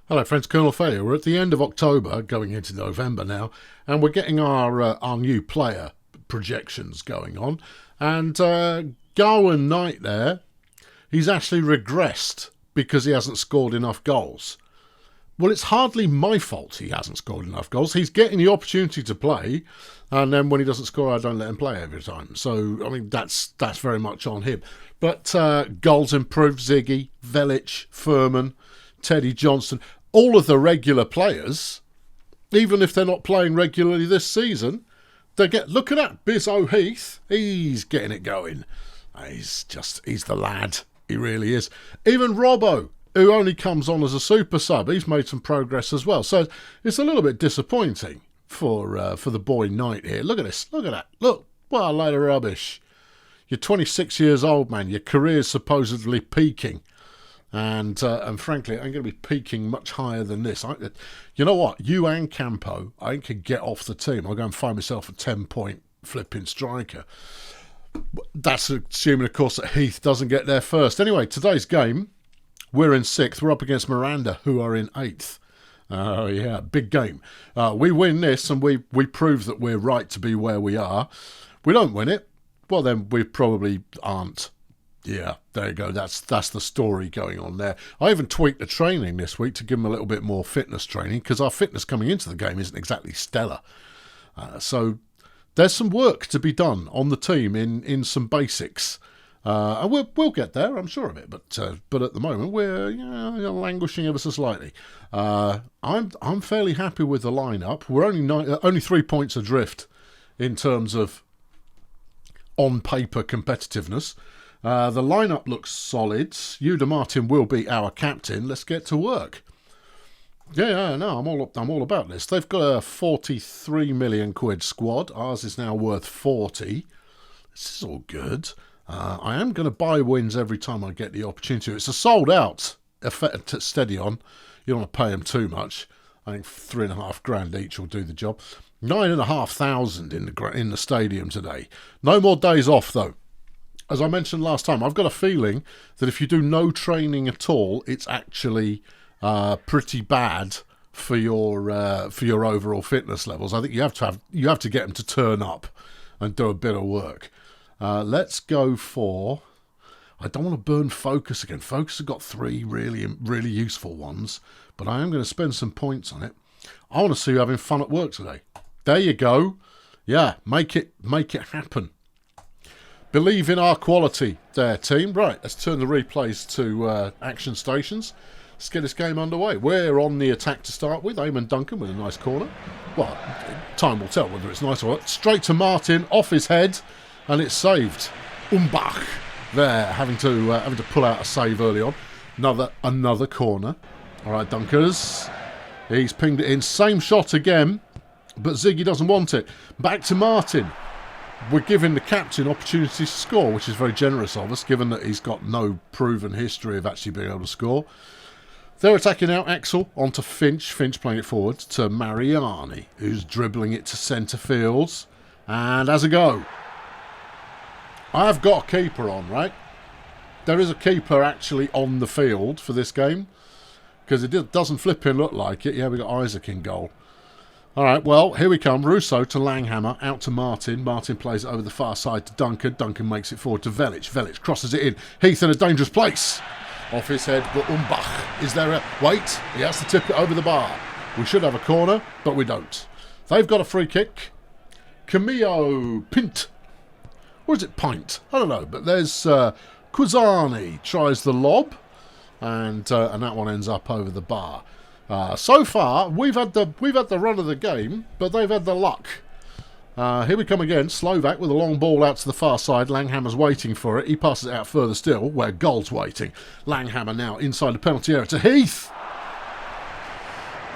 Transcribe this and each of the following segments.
Hello friends, Colonel Failure. We're at the end of October, going into November now, and we're getting our new player projections going on. And Garwin Knight there, he's actually regressed because he hasn't scored enough goals. Well, it's hardly my fault he hasn't scored enough goals. He's getting the opportunity to play, and then when he doesn't score, I don't let him play every time. So, I mean, that's very much on him. But goals improved, Ziggy, Velic, Furman, Teddy Johnston, all of the regular players, even if they're not playing regularly this season, look at that, Bizzo Heath, he's getting it going. He's the lad, he really is. Even Robbo, who only comes on as a super sub, he's made some progress as well. So it's a little bit disappointing for the boy Knight here. Look at this, look at that, look, what a load of rubbish. You're 26 years old, man, your career's supposedly peaking. And frankly, I'm going to be peaking much higher than this. You know what? You and Campo, I can get off the team. I'll go and find myself a 10-point flipping striker. That's assuming, of course, that Heath doesn't get there first. Anyway, today's game, we're in 6th. We're up against Miranda, who are in 8th. Oh, yeah, big game. We win this, and we prove that we're right to be where we are. We don't win it, well, then we probably aren't. Yeah, there you go. That's the story going on there. I even tweaked the training this week to give them a little bit more fitness training because our fitness coming into the game isn't exactly stellar. So there's some work to be done on the team in some basics. And we'll get there, I'm sure of it. But at the moment we're languishing ever so slightly. I'm fairly happy with the lineup. We're only 3 points adrift in terms of on paper competitiveness. The lineup looks solid. Yuda Martin will be our captain. Let's get to work. No, I'm all about this. They've got a 43 million quid squad. Ours is now worth 40. This is all good. I am going to buy wins every time I get the opportunity. It's a sold out steady on. You don't want to pay them too much. I think $3,500 each will do the job. 9,500 in the stadium today. No more days off though. As I mentioned last time, I've got a feeling that if you do no training at all, it's actually pretty bad for your overall fitness levels. I think you have to get them to turn up and do a bit of work. Let's go for. I don't want to burn Focus again. Focus have got 3 really useful ones, but I am going to spend some points on it. I want to see you having fun at work today. There you go. Yeah, make it happen. Believe in our quality there, team. Right, let's turn the replays to action stations. Let's get this game underway. We're on the attack to start with. Eamon Duncan with a nice corner. Well, time will tell whether it's nice or not. Straight to Martin, off his head, and it's saved. Umbach there, having to pull out a save early on. Another corner. All right, Dunkers. He's pinged it in. Same shot again, but Ziggy doesn't want it. Back to Martin. We're giving the captain opportunity to score, which is very generous of us, given that he's got no proven history of actually being able to score. They're attacking out Axel onto Finch. Finch playing it forward to Mariani, who's dribbling it to centre fields. And has a go. I've got a keeper on, right? There is a keeper actually on the field for this game, because it doesn't flipping look like it. Yeah, we've got Isaac in goal. All right, well, here we come. Russo to Langhammer, out to Martin. Martin plays it over the far side to Duncan. Duncan makes it forward to Velic. Velic crosses it in. Heath in a dangerous place. Off his head, but Umbach. Is there a... Wait, he has to tip it over the bar. We should have a corner, but we don't. They've got a free kick. Camillo Pint. Or is it Pint? I don't know, but there's Quazani tries the lob, and that one ends up over the bar. So far, we've had the run of the game, but they've had the luck. Here we come again. Slovak with a long ball out to the far side. Langhammer's waiting for it. He passes it out further still, where Gold's waiting. Langhammer now inside the penalty area to Heath.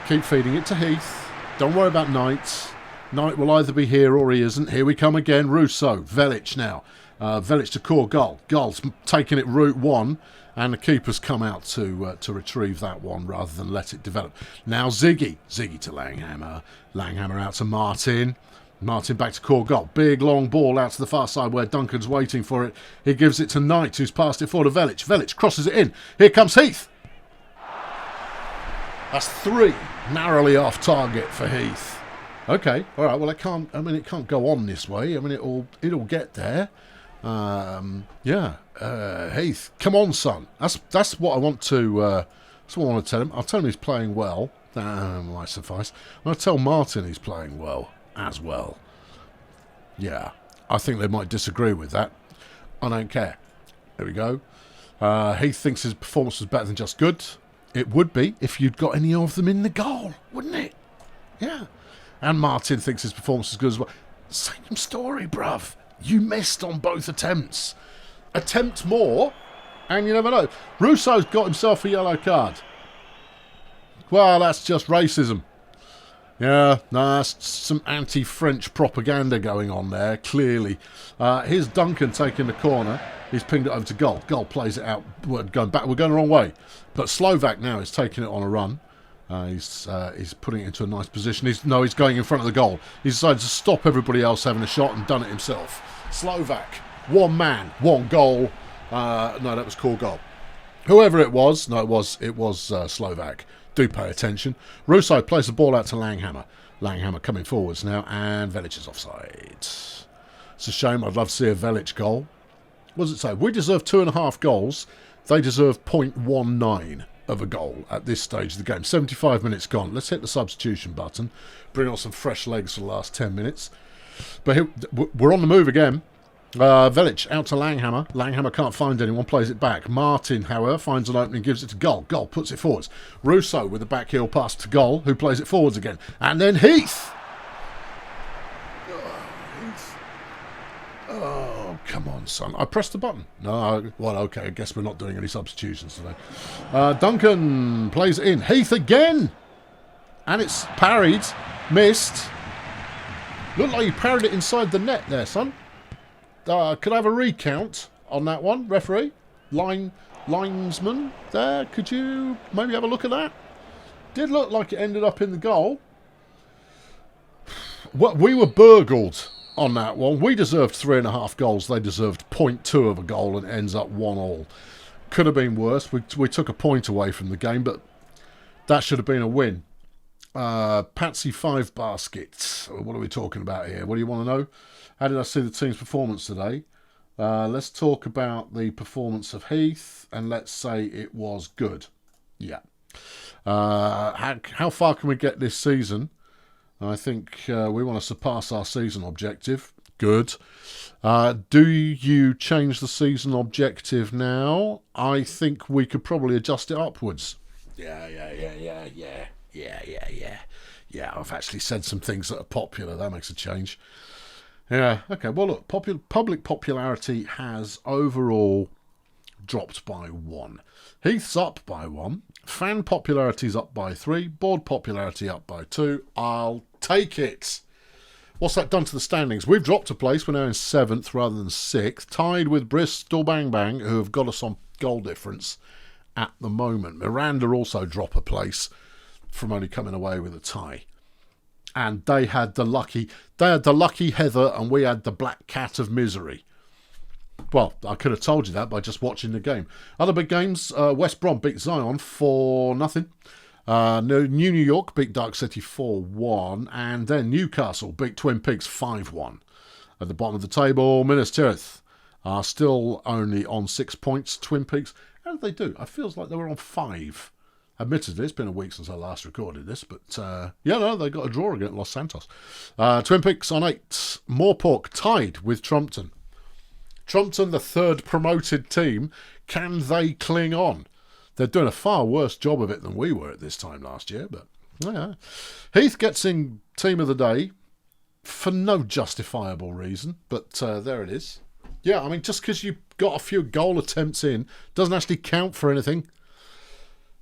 Keep feeding it to Heath. Don't worry about Knight. Knight will either be here or he isn't. Here we come again. Russo. Velic now. Velic to core Gold. Gold's taking it route 1. And the keeper's come out to retrieve that one rather than let it develop. Now Ziggy. Ziggy to Langhammer. Langhammer out to Martin. Martin back to core goal. Big long ball out to the far side where Duncan's waiting for it. He gives it to Knight, who's passed it forward to Velic. Velic crosses it in. Here comes Heath. That's 3 narrowly off target for Heath. Okay, all right. Well, it can't. I mean, it can't go on this way. I mean, it'll get there. Yeah, Heath, come on, son. That's what I want to. That's what I want to tell him. I'll tell him he's playing well. That might suffice. I'll tell Martin he's playing well as well. Yeah, I think they might disagree with that. I don't care. There we go. Heath thinks his performance was better than just good. It would be if you'd got any of them in the goal, wouldn't it? Yeah. And Martin thinks his performance was good as well. Same story, bruv. You missed on both attempts. Attempt more, and you never know. Russo's got himself a yellow card. Well, that's just racism. Yeah, no, that's some anti-French propaganda going on there, clearly. Here's Duncan taking the corner. He's pinged it over to Goal. Goal plays it out. We're going back. We're going the wrong way. But Slovak now is taking it on a run. He's putting it into a nice position. He's going in front of the goal. He's decided to stop everybody else having a shot and done it himself. Slovak, one man, one goal. No, that was called goal. Whoever it was, no, it was Slovak. Do pay attention. Russo plays the ball out to Langhammer. Langhammer coming forwards now, and Velic is offside. It's a shame. I'd love to see a Velic goal. What does it say? We deserve 2.5 goals. They deserve 0.19 of a goal at this stage of the game. 75 minutes gone. Let's hit the substitution button. Bring on some fresh legs for the last 10 minutes. But here, we're on the move again. Velic out to Langhammer. Langhammer can't find anyone, plays it back. Martin, however, finds an opening, gives it to Goal. Goal puts it forwards. Russo with the back heel pass to Goal, who plays it forwards again. And then Heath. Oh, come on, son. I pressed the button. No, well, okay, I guess we're not doing any substitutions today. Duncan plays it in. Heath again. And it's parried. Missed. Looked like you parried it inside the net there, son. Could I have a recount on that one, referee? Linesman there, could you maybe have a look at that? Did look like it ended up in the goal. Well, we were burgled on that one. We deserved 3.5 goals. They deserved 0.2 of a goal, and it ends up 1-1. Could have been worse. We took a point away from the game, but that should have been a win. Patsy 5 baskets. What are we talking about here? What do you want to know? How did I see the team's performance today? Let's talk about the performance of Heath, and let's say it was good. Yeah. How far can we get this season? I think we want to surpass our season objective. Good. Do you change the season objective now? I think we could probably adjust it upwards. Yeah. Yeah, I've actually said some things that are popular. That makes a change. Yeah, okay. Well, look, public popularity has overall dropped by 1. Heath's up by 1. Fan popularity's up by 3. Board popularity up by 2. I'll take it. What's that done to the standings? We've dropped a place. We're now in 7th rather than 6th. Tied with Bristol Bang Bang, who have got us on goal difference at the moment. Miranda also drop a place from only coming away with a tie. And they had the lucky Heather, and we had the Black Cat of Misery. Well, I could have told you that by just watching the game. Other big games, West Brom beat Zion 4-0. New York beat Dark City 4-1. And then Newcastle beat Twin Peaks 5-1. At the bottom of the table, Minas Tirith are still only on 6 points. Twin Peaks, how did they do? It feels like they were on 5. Admittedly, it's been a week since I last recorded this, but they got a draw against Los Santos. Twin Peaks on 8. Moorpork tied with Trumpton. Trumpton, the 3rd promoted team, can they cling on? They're doing a far worse job of it than we were at this time last year, but yeah. Heath gets in team of the day for no justifiable reason, but there it is. Yeah, I mean, just because you got a few goal attempts in doesn't actually count for anything.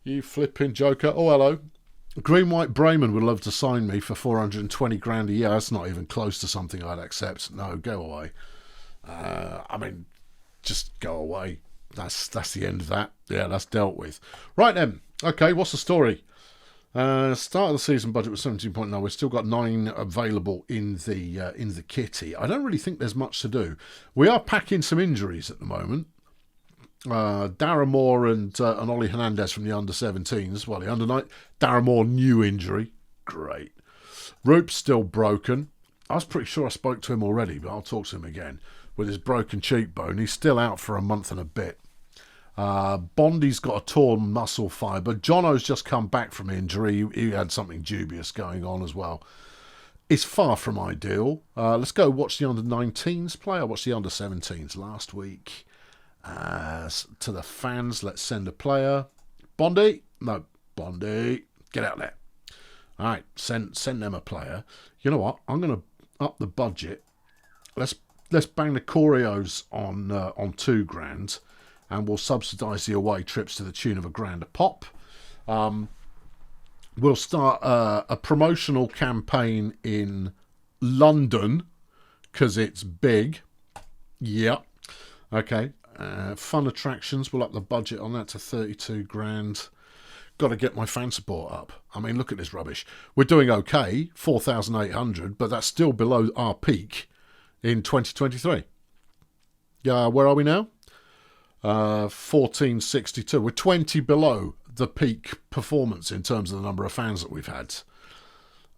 You flipping joker. Oh, hello. Green White Bremen would love to sign me for 420 grand a year. That's not even close to something I'd accept. No, go away. Just go away. That's the end of that. Yeah, that's dealt with. Right then. Okay, what's the story? Start of the season budget was 17.9. We've still got 9 available in the kitty. I don't really think there's much to do. We are packing some injuries at the moment. Darren Moore and Ollie Hernandez from the under-17s. Well, the under-9. Darren Moore, new injury. Great. Roop's still broken. I was pretty sure I spoke to him already, but I'll talk to him again. With his broken cheekbone, he's still out for a month and a bit. Bondi's got a torn muscle fibre. Jono's just come back from injury. He had something dubious going on as well. It's far from ideal. Let's go watch the under-19s play. I watched the under-17s last week. To the fans, let's send a player. Bondi? No, Bondi. Get out there. All right, send them a player. You know what? I'm going to up the budget. Let's bang the choreos on $2,000, and we'll subsidise the away trips to the tune of £1,000 a pop. We'll start a promotional campaign in London because it's big. Yeah. Okay. Fun attractions. We'll up the budget on that to £32,000. Got to get my fan support up. I mean, look at this rubbish. We're doing okay, 4,800, but that's still below our peak in 2023. Where are we now? 1462. We're 20 below the peak performance in terms of the number of fans that we've had.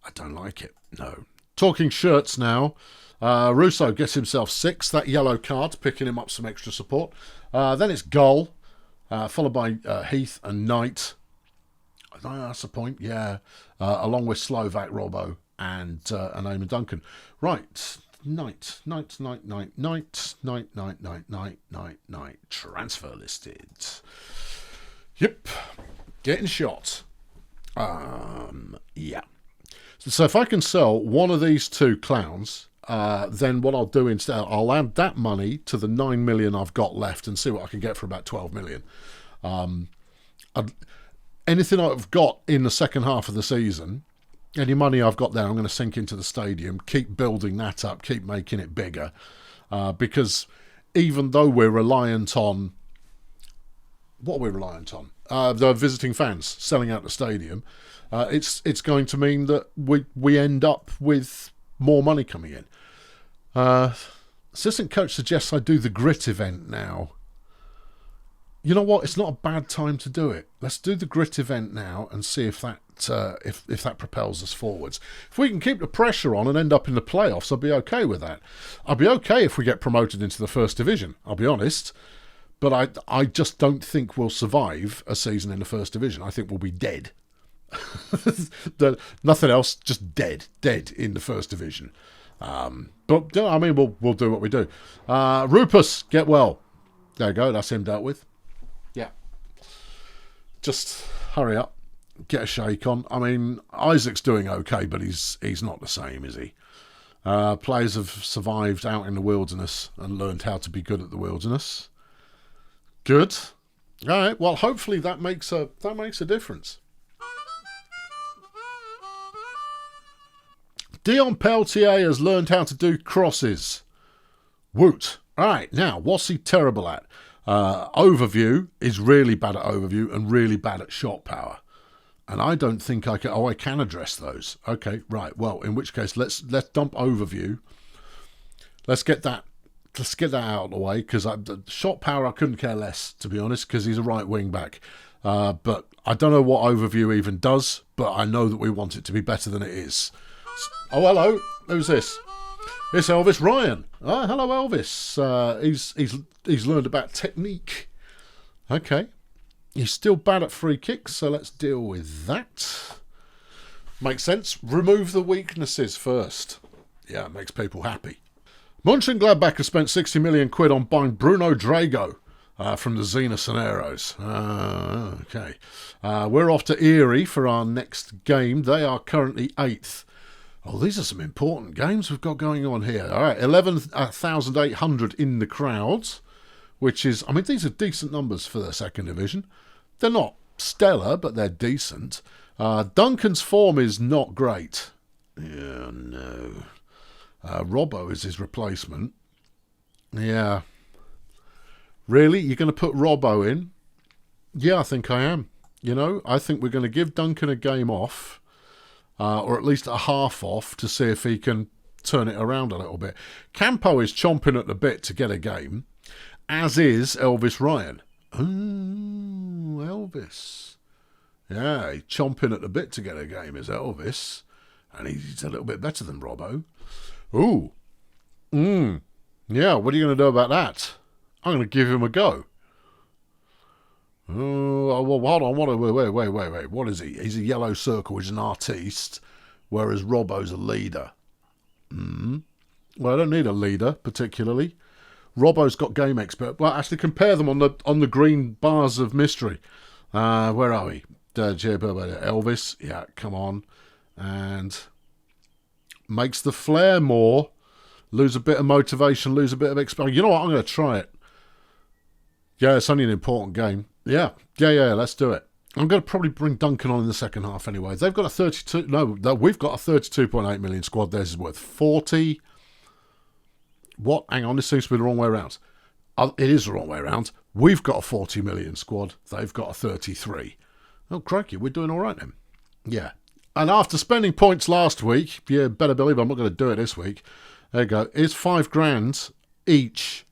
I don't like it. No. Talking shirts now. Russo gets himself 6. That yellow card, picking him up some extra support. Then it's Gull, followed by Heath and Knight. That's the point, yeah. Along with Slovak, Robbo, and Eamon Duncan. Right. Knight. Transfer listed. Yep. Getting shot. Yeah. So if I can sell one of these two clowns, then what I'll do instead, I'll add that money to the 9 million I've got left and see what I can get for about 12 million. Anything I've got in the second half of the season, any money I've got there, I'm going to sink into the stadium, keep building that up, keep making it bigger. Because even though we're reliant on... What are we reliant on? The visiting fans selling out the stadium. It's going to mean that we end up with more money coming in. Assistant coach suggests I do the grit event now. You know what? It's not a bad time to do it. Let's do the grit event now and see if that if that propels us forwards. If we can keep the pressure on and end up in the playoffs, I'll be okay with that. I'll be okay if we get promoted into the first division. I'll be honest, but I just don't think we'll survive a season in the first division. I think we'll be dead. Nothing else, just dead in the first division. But I mean, we'll do what we do. Rupus, get well. There you go. That's him dealt with. Yeah. Just hurry up, get a shake on. I mean, Isaac's doing okay, but he's not the same, is he? Players have survived out in the wilderness and learned how to be good at the wilderness. Good. All right. Well, hopefully that makes a difference. Dion Peltier has learned how to do crosses. Woot. All right, now, what's he terrible at? Overview is really bad at overview and really bad at shot power. And I don't think I can... Oh, I can address those. Okay, right. Well, in which case, let's dump overview. Let's get that out of the way, because shot power I couldn't care less, to be honest, because he's a right wing back. But I don't know what overview even does, but I know that we want it to be better than it is. Oh, hello. Who's this? It's Elvis Ryan. Oh, hello, Elvis. He's learned about technique. Okay. He's still bad at free kicks, so let's deal with that. Makes sense. Remove the weaknesses first. Yeah, it makes people happy. Mönchengladbach has spent 60 million quid on buying Bruno Drago from the Xena Soneros. Okay. We're off to Eerie for our next game. They are currently 8th. Oh, these are some important games we've got going on here. All right, 11,800 in the crowds, which is, I mean, these are decent numbers for the second division. They're not stellar, but they're decent. Duncan's form is not great. Yeah, no. Robbo is his replacement. Yeah. Really? You're going to put Robbo in? Yeah, I think I am. You know, I think we're going to give Duncan a game off. Or at least a half off to see if he can turn it around a little bit. Campo is chomping at the bit to get a game, as is Elvis Ryan. Ooh, Elvis. Yeah, he's chomping at the bit to get a game, is Elvis. And he's a little bit better than Robbo. Ooh. Yeah, what are you going to do about that? I'm going to give him a go. Oh, well, hold on. Wait. What is he? He's a yellow circle. He's an artiste, whereas Robbo's a leader. Well, I don't need a leader, particularly. Robbo's got game expert. Well, actually, compare them on the green bars of mystery. Where are we? Elvis. Yeah, come on. And makes the flare more. Lose a bit of motivation, lose a bit of experience. You know what? I'm going to try it. Yeah, it's only an important game. Yeah, let's do it. I'm going to probably bring Duncan on in the second half anyway. They've got a 32... No, we've got a 32.8 million squad. Theirs is worth 40. What? Hang on, this seems to be the wrong way around. It is the wrong way around. We've got a 40 million squad. They've got a 33. Oh, crikey, we're doing all right then. Yeah. And after spending points last week, you better believe I'm not going to do it this week. There you go. It's $5,000 each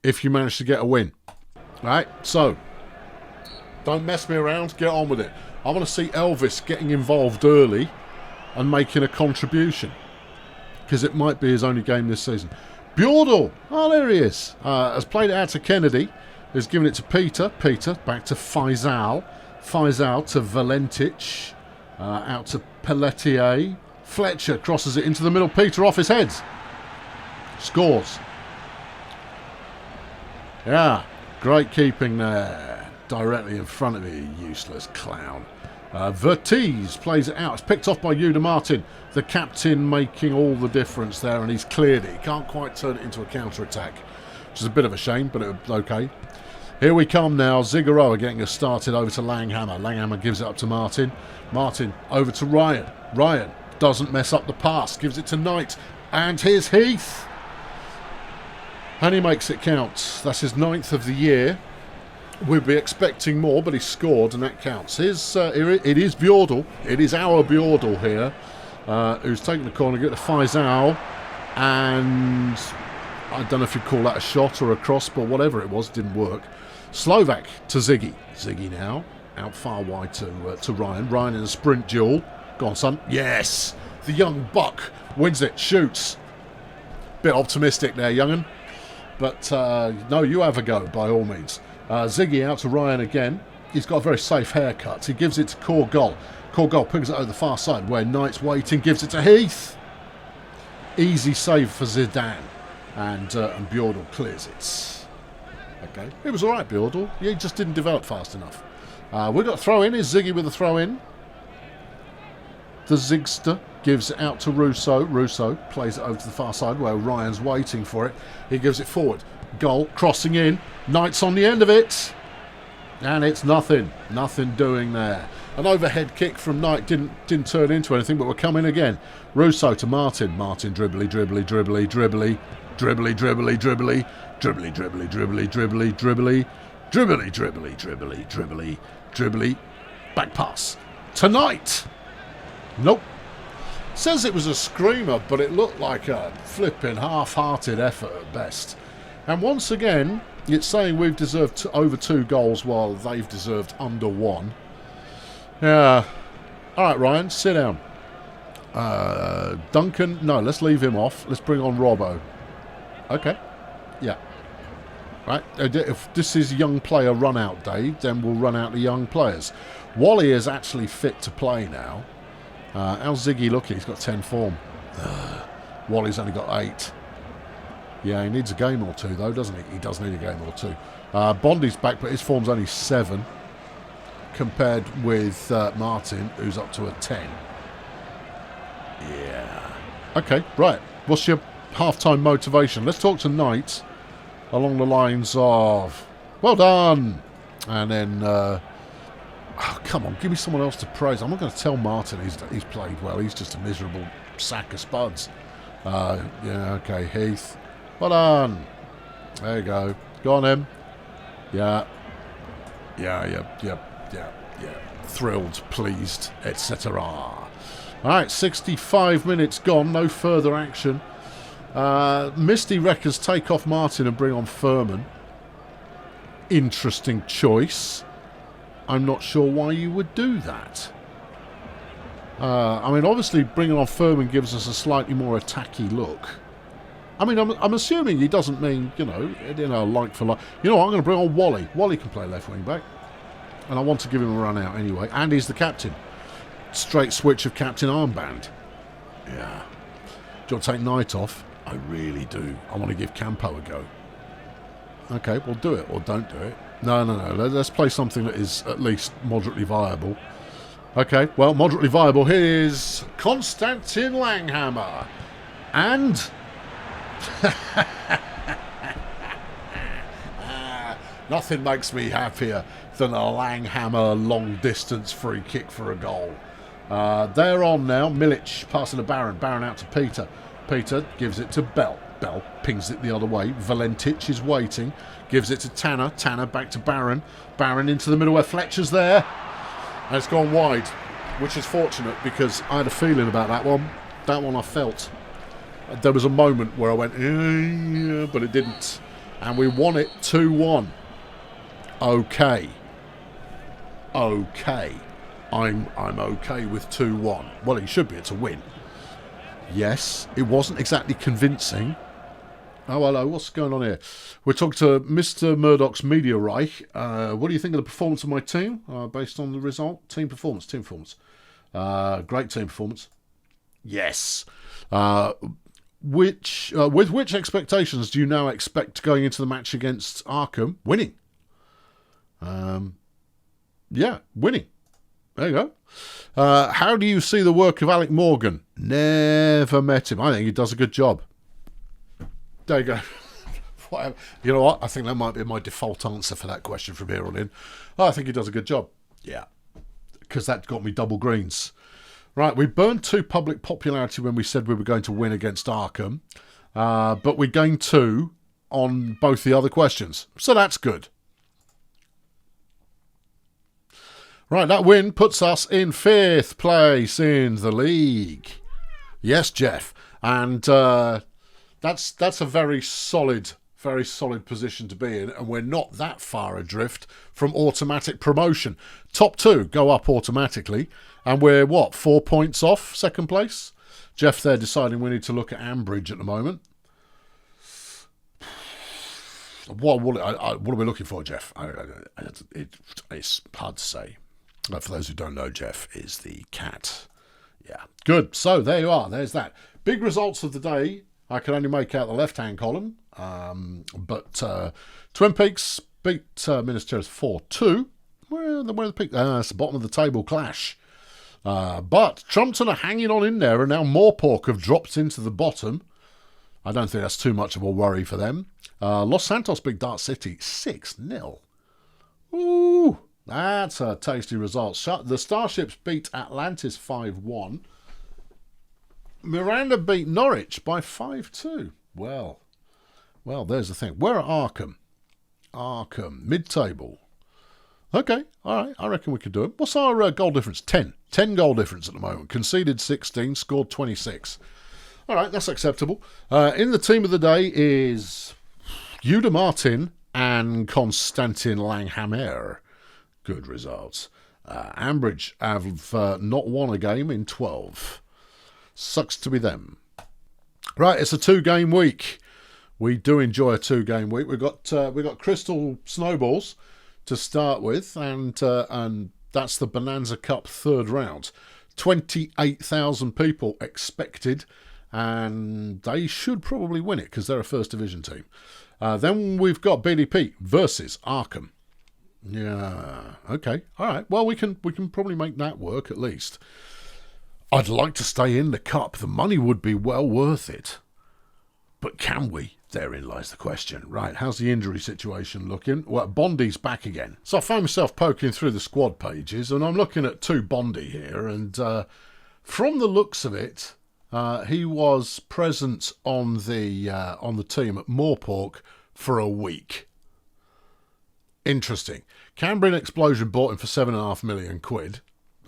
if you manage to get a win. Right? So, don't mess me around. Get on with it. I want to see Elvis getting involved early and making a contribution. Because it might be his only game this season. Bjordal. Oh, there he is. Has played it out to Kennedy. Has given it to Peter. Peter back to Faisal. Faisal to Valentic. Out to Pelletier. Fletcher crosses it into the middle. Peter off his head. Scores. Yeah. Great keeping there. Directly in front of me. Useless clown. Vertiz plays it out. It's picked off by Yuda Martin. The captain making all the difference there, and he's cleared it. He can't quite turn it into a counter-attack, which is a bit of a shame, but it's okay. Here we come now. Zigaroa getting us started over to Langhammer. Langhammer gives it up to Martin. Martin over to Ryan. Ryan doesn't mess up the pass. Gives it to Knight. And here's Heath. And he makes it count. That's his 9th of the year. We'd be expecting more, but he scored, and that counts. It is Bjordal. It is our Bjordal here, who's taking the corner, get the Faisal, and I don't know if you'd call that a shot or a cross, but whatever it was, didn't work. Slovak to Ziggy. Ziggy now, out far wide to Ryan. Ryan in a sprint duel. Go on, son. Yes! The young buck wins it, shoots. Bit optimistic there, young'un. But, no, you have a go, by all means. Ziggy out to Ryan again. He's got a very safe haircut. He gives it to Korgol. Korgol pings it over the far side where Knight's waiting. Gives it to Heath. Easy save for Zidane. And Bjordal clears it. Okay. It was all right, Bjordal. He just didn't develop fast enough. We've got a throw in. Is Ziggy with a throw in? The Zigster gives it out to Russo. Russo plays it over to the far side where Ryan's waiting for it. He gives it forward. Goal, crossing in. Knight's on the end of it. And it's nothing. Nothing doing there. An overhead kick from Knight didn't turn into anything, but we're coming again. Russo to Martin. Martin dribbly. Back pass. To Knight. Nope. Says it was a screamer, but it looked like a flipping half-hearted effort at best. And once again, it's saying we've deserved over 2 goals while they've deserved under 1. Yeah. All right, Ryan, sit down. Duncan, no, let's leave him off. Let's bring on Robbo. Okay. Yeah. Right. If this is young player run-out day, then we'll run out the young players. Wally is actually fit to play now. How's Ziggy looking? He's got 10 form. Wally's only got 8. Yeah, he needs a game or 2, though, doesn't he? He does need a game or 2. Bondi's back, but his form's only 7, compared with Martin, who's up to a 10. Yeah. Okay, right. What's your half-time motivation? Let's talk to Knight along the lines of, well done! And then, oh, come on, give me someone else to praise. I'm not going to tell Martin he's played well. He's just a miserable sack of spuds. Yeah, okay, Heath. Well done. There you go. Go on, him. Yeah. Thrilled, pleased, etc. All right, 65 minutes gone. No further action. Misty Wreckers take off Martin and bring on Furman. interesting choice. I'm not sure why you would do that. I mean, obviously bringing on Furman gives us a slightly more attacky look. I mean, I'm assuming he doesn't mean, like for like. You know what, I'm going to bring on Wally. Wally can play left wing back. And I want to give him a run out anyway. And he's the captain. Straight switch of captain armband. Yeah. Do you want to take Knight off? I really do. I want to give Campo a go. Okay, well, do it or don't do it. No. Let's play something that is at least moderately viable. Okay, well, moderately viable. Here's Konstantin Langhammer. And... nothing makes me happier than a Langhammer long-distance free kick for a goal. They're on now. Milic passing to Baron. Baron out to Peter. Peter gives it to Bell. Bell pings it the other way. Valentic is waiting. Gives it to Tanner. Tanner back to Baron. Baron into the middle where Fletcher's there. And it's gone wide, which is fortunate because I had a feeling about that one. That one I felt. There was a moment where I went, yeah, but it didn't. And we won it 2-1. Okay. I'm okay with 2-1. Well, it should be. It's a win. Yes, it wasn't exactly convincing. Oh, hello. What's going on here? We're talking to Mr. Murdoch's Media Reich. What do you think of the performance of my team based on the result? Team performance. Great team performance. Yes. With which expectations do you now expect going into the match against Arkham? Winning. Yeah, winning. There you go. How do you see the work of Alec Morgan? Never met him. I think he does a good job. There you go. Whatever. You know what? I think that might be my default answer for that question from here on in. I think he does a good job. Yeah. Because that got me double greens. Right, we burned 2 public popularity when we said we were going to win against Arkham. But we gained 2 on both the other questions. So that's good. Right, that win puts us in 5th place in the league. Yes, Jeff. And that's a very solid position to be in. And we're not that far adrift from automatic promotion. Top 2 go up automatically. And we're, 4 points off second place? Jeff there deciding we need to look at Ambridge at the moment. What are we looking for, Jeff? It's hard to say. For those who don't know, Jeff is the cat. Yeah, good. So there you are. There's that. Big results of the day. I can only make out the left-hand column. But Twin Peaks beat Minas Tirith 4-2. Where are the peak? It's the bottom of the table clash. But Trumpton are hanging on in there, and now Moorpork have dropped into the bottom. I don't think that's too much of a worry for them. Los Santos beat Dart City 6-0. Ooh, that's a tasty result. The Starships beat Atlantis 5-1. Miranda beat Norwich by 5-2. Well, there's the thing. Where are Arkham? Arkham, mid-table. Okay, all right. I reckon we could do it. What's our goal difference? 10. 10 goal difference at the moment. Conceded 16, scored 26. All right, that's acceptable. In the team of the day is Yuda Martin and Konstantin Langhammer. Good results. Ambridge have not won a game in 12. Sucks to be them. Right, it's a 2-game week. We do enjoy a 2-game week. We've got Crystal Snowballs to start with, and that's the Bonanza Cup 3rd round. 28,000 people expected, and they should probably win it because they're a First Division team. Then we've got BDP versus Arkham. Yeah, okay, all right. Well, we can probably make that work at least. I'd like to stay in the cup. The money would be well worth it. But can we? Therein lies the question. Right, how's the injury situation looking? Well, Bondi's back again. So I found myself poking through the squad pages, and I'm looking at 2 Bondi here, and from the looks of it, he was present on the team at Moorpork for a week. Interesting. Cambrian Explosion bought him for £7.5 million.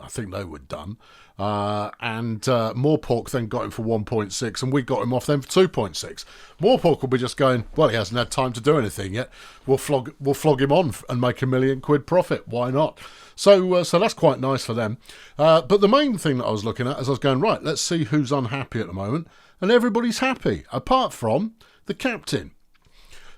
I think they were done. And Moorpork then got him for 1.6, and we got him off them for 2.6. Moorpork will be just going, well, he hasn't had time to do anything yet. We'll flog him on and make £1 million profit. Why not? So that's quite nice for them. But the main thing that I was looking at as I was going, right, let's see who's unhappy at the moment. And everybody's happy, apart from the captain.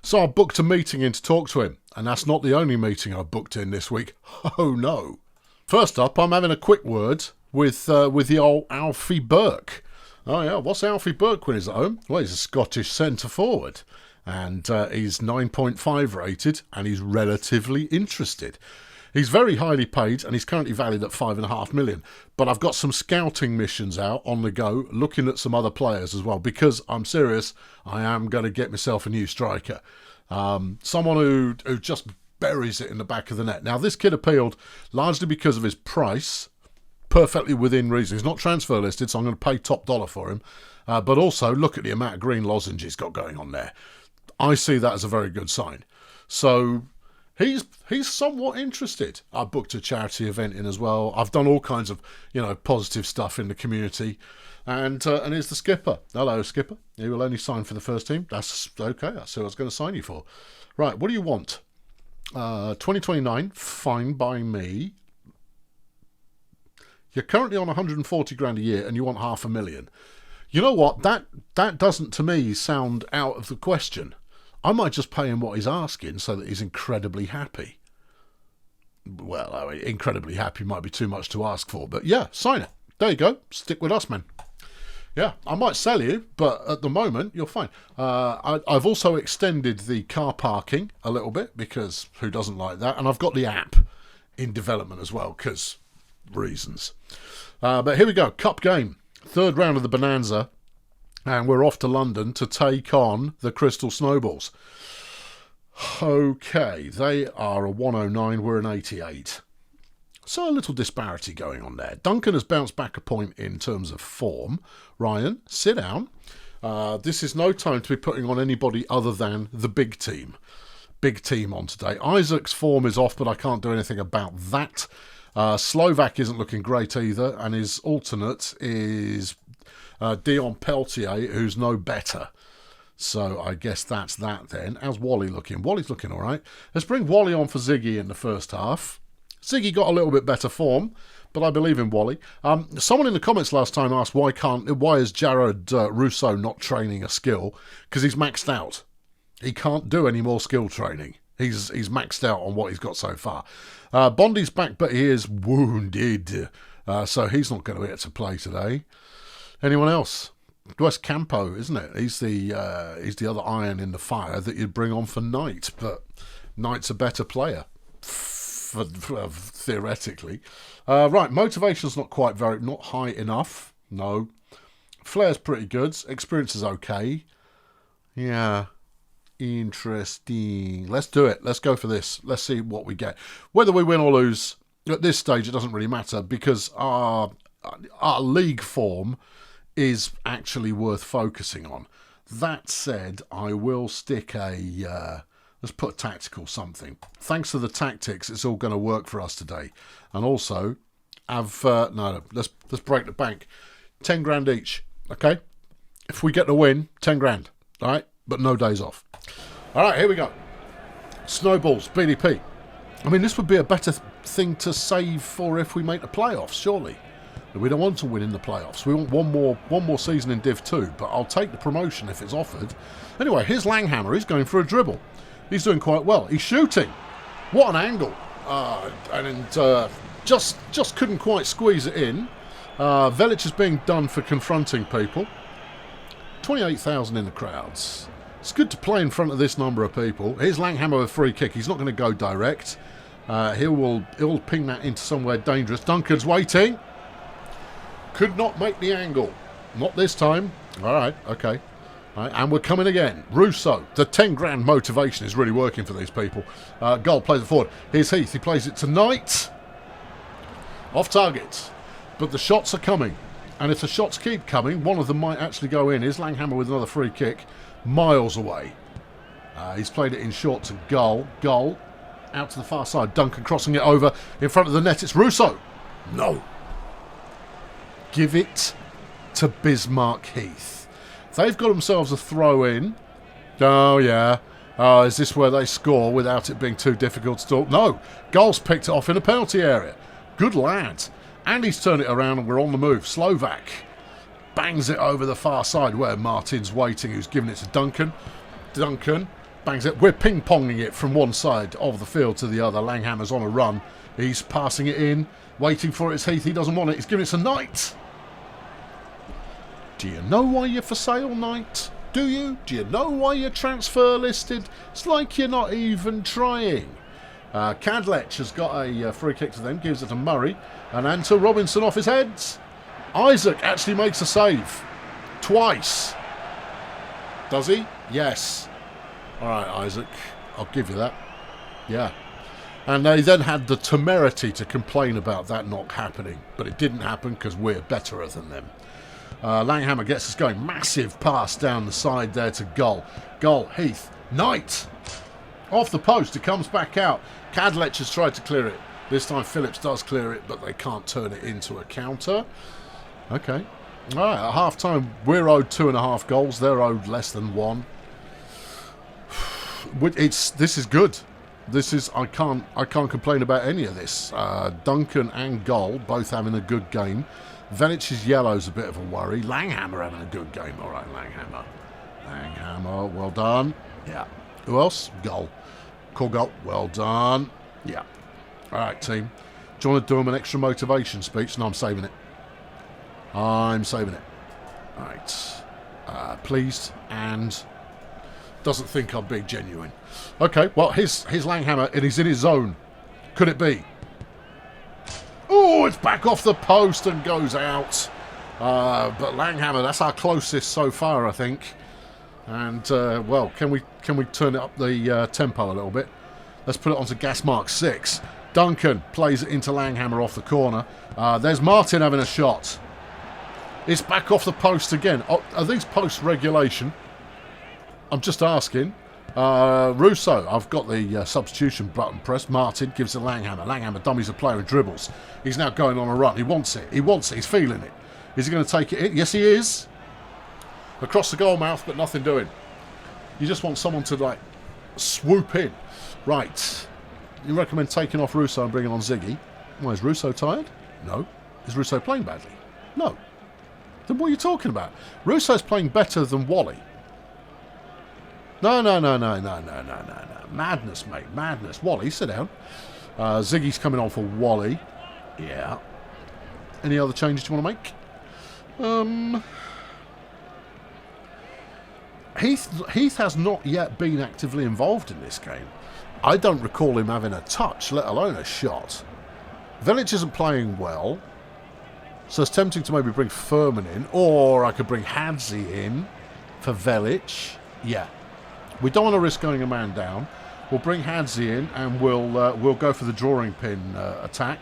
So I booked a meeting in to talk to him. And that's not the only meeting I booked in this week. Oh, no. First up, I'm having a quick word with the old Alfie Burke. Oh, yeah, what's Alfie Burke when he's at home? Well, he's a Scottish centre-forward. And he's 9.5 rated, and he's relatively interested. He's very highly paid, and he's currently valued at $5.5 million. But I've got some scouting missions out on the go, looking at some other players as well, because I'm serious, I am going to get myself a new striker. Someone who just buries it in the back of the net. Now, this kid appealed largely because of his price, perfectly within reason. He's not transfer listed, so I'm going to pay top dollar for him. But also, look at the amount of green lozenge he's got going on there. I see that as a very good sign. So he's somewhat interested. I booked a charity event in as well. I've done all kinds of positive stuff in the community. And here's the skipper. Hello, skipper. You will only sign for the first team. That's okay. That's who I was going to sign you for. Right, what do you want? 2029, fine by me. You're currently on 140 grand a year and you want $500,000. You know what? That doesn't, to me, sound out of the question. I might just pay him what he's asking so that he's incredibly happy. Well, I mean, incredibly happy might be too much to ask for, but yeah, sign it. There you go. Stick with us, man. Yeah, I might sell you, but at the moment, you're fine. I've also extended the car parking a little bit, because who doesn't like that? And I've got the app in development as well, because reasons. But here we go. Cup game. Third round of the Bonanza. And we're off to London to take on the Crystal Snowballs. Okay, they are a 109, we're an 88. So a little disparity going on there. Duncan has bounced back a point in terms of form. Ryan, sit down. This is no time to be putting on anybody other than the big team. Big team on today. Isaac's form is off, but I can't do anything about that. Slovak isn't looking great either, and his alternate is Dion Peltier, who's no better. So I guess that's that then. How's Wally looking? Wally's looking all right. Let's bring Wally on for Ziggy in the first half. Ziggy got a little bit better form, but I believe in Wally. Someone in the comments last time asked why is Jared Russo not training a skill? Because he's maxed out. He can't do any more skill training. He's maxed out on what he's got so far. Bondi's back, but he is wounded, so he's not going to get to play today. Anyone else? West Campo, isn't it? He's the other iron in the fire that you'd bring on for Knight, but Knight's a better player. Theoretically. Right, motivation's not high enough. No. Flair's pretty good. Experience is okay. Yeah. Interesting. Let's do it. Let's go for this. Let's see what we get. Whether we win or lose, at this stage, it doesn't really matter, because our league form is actually worth focusing on. That said, I will stick let's put tactical something. Thanks to the tactics, it's all going to work for us today. And also, let's break the bank. 10 grand each, okay? If we get the win, 10 grand, all right? But no days off. All right, here we go. Snowballs, BDP. I mean, this would be a better thing to save for if we make the playoffs, surely. We don't want to win in the playoffs. We want one more season in Div 2, but I'll take the promotion if it's offered. Anyway, here's Langhammer. He's going for a dribble. He's doing quite well. He's shooting. What an angle. Just couldn't quite squeeze it in. Velic is being done for confronting people. 28,000 in the crowds. It's good to play in front of this number of people. Here's Langhammer with a free kick. He's not going to go direct. He'll ping that into somewhere dangerous. Duncan's waiting. Could not make the angle. Not this time. All right, okay. All right, and we're coming again. Russo. The 10 grand motivation is really working for these people. Goal plays it forward. Here's Heath. He plays it to Knight. Off target. But the shots are coming. And if the shots keep coming, one of them might actually go in. Here's Langhammer with another free kick. Miles away. He's played it in short to Goal. Goal. Out to the far side. Duncan crossing it over in front of the net. It's Russo. No. give it to Bismarck Heath. They've got themselves a throw-in. Oh, yeah. Oh, is this where they score without it being too difficult to talk? No. Goal's picked it off in a penalty area. Good lad. And he's turned it around and we're on the move. Slovak bangs it over the far side where Martin's waiting, who's giving it to Duncan. Duncan bangs it. We're ping-ponging it from one side of the field to the other. Langhammer's on a run. He's passing it in, waiting for it. It's Heath. He doesn't want it. He's giving it to Knight. Do you know why you're for sale, Knight? Do you? Do you know why you're transfer listed? It's like you're not even trying. Cadlech has got a free kick to them, gives it to Murray, and Anta Robinson off his head. Isaac actually makes a save. Twice. Does he? Yes. Alright, Isaac. I'll give you that. Yeah. And they then had the temerity to complain about that not happening. But it didn't happen because we're better than them. Langhammer gets us going. Massive pass down the side there to Gull. Gull, Heath, Knight. Off the post, it comes back out. Cadlech has tried to clear it. This time Phillips does clear it, but they can't turn it into a counter. Okay. All right, at half-time, we're owed 2.5 goals. They're owed less than 1. This is good. This is I can't complain about any of this. Duncan and Gull both having a good game. Velic's yellow's a bit of a worry. Langhammer having a good game. All right, Langhammer. Langhammer, well done. Yeah. Who else? Gull. Cool Gull. Well done. Yeah. All right, team. Do you want to do them an extra motivation speech? No, I'm saving it. I'm saving it. All right. Pleased and doesn't think I'm being genuine. Okay, well, here's Langhammer, and he's in his zone. Could it be? Oh, it's back off the post and goes out. But Langhammer, that's our closest so far, I think. And, well, can we turn it up the tempo a little bit? Let's put it onto gas mark 6. Duncan plays it into Langhammer off the corner. There's Martin having a shot. It's back off the post again. Oh, are these post regulation? I'm just asking. Russo, I've got the substitution button pressed. Martin gives it to Langhammer. Langhammer dummies a player and dribbles. He's now going on a run. He wants it. He wants it. He's feeling it. Is he going to take it in? Yes, he is. Across the goal mouth, but nothing doing. You just want someone to, like, swoop in. Right. You recommend taking off Russo and bringing on Ziggy. Why, is Russo tired? No. Is Russo playing badly? No. Then what are you talking about? Russo's playing better than Wally. No. Madness, mate. Madness. Wally, sit down. Ziggy's coming on for Wally. Yeah. Any other changes you want to make? Heath has not yet been actively involved in this game. I don't recall him having a touch, let alone a shot. Velic isn't playing well, so it's tempting to maybe bring Furman in, or I could bring Hadzi in for Velic. Yeah. We don't want to risk going a man down. We'll bring Hadzi in, and we'll go for the drawing pin attack.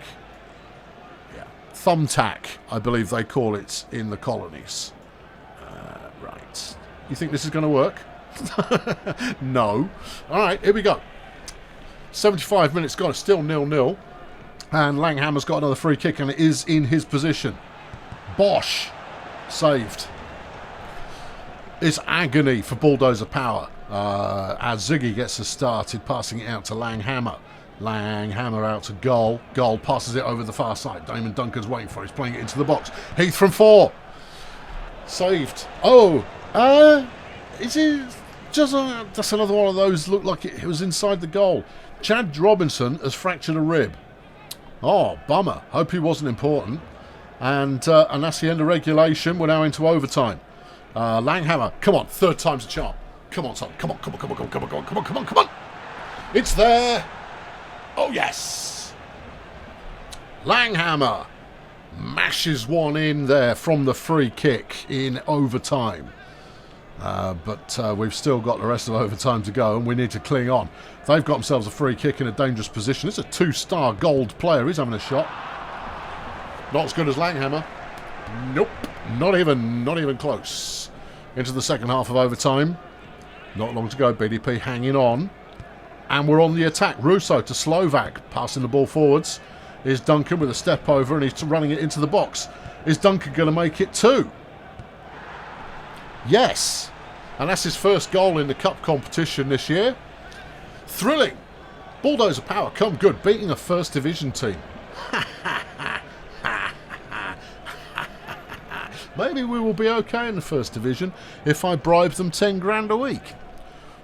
Yeah. Thumbtack, I believe they call it in the colonies. Right. You think this is going to work? No. All right, here we go. 75 minutes gone. It's still 0-0. And Langhammer's got another free kick, and it is in his position. Bosch. Saved. It's agony for Bulldozer Power. As Ziggy gets us started, passing it out to Langhammer. Langhammer out to Gull. Gull passes it over the far side. Damon Duncan's waiting for it. He's playing it into the box. Heath from 4. Saved. Oh. Is it just that's another one of those, looked like it was inside the goal. Chad Robinson has fractured a rib. Oh, bummer. Hope he wasn't important. And that's the end of regulation. We're now into overtime. Langhammer, come on, third time's a charm. Come on, son. Come on. It's there. Oh, yes. Langhammer mashes one in there from the free kick in overtime. But we've still got the rest of overtime to go, and we need to cling on. They've got themselves a free kick in a dangerous position. It's a 2-star gold player. He's having a shot. Not as good as Langhammer. Nope. Not even close. Into the second half of overtime. Not long to go. BDP hanging on. And we're on the attack. Russo to Slovak. Passing the ball forwards. Here's Duncan with a step over, and he's running it into the box. Is Duncan going to make it too? Yes. And that's his first goal in the cup competition this year. Thrilling. Bulldozer Power come good, beating a first division team. Maybe we will be okay in the first division if I bribe them 10 grand a week.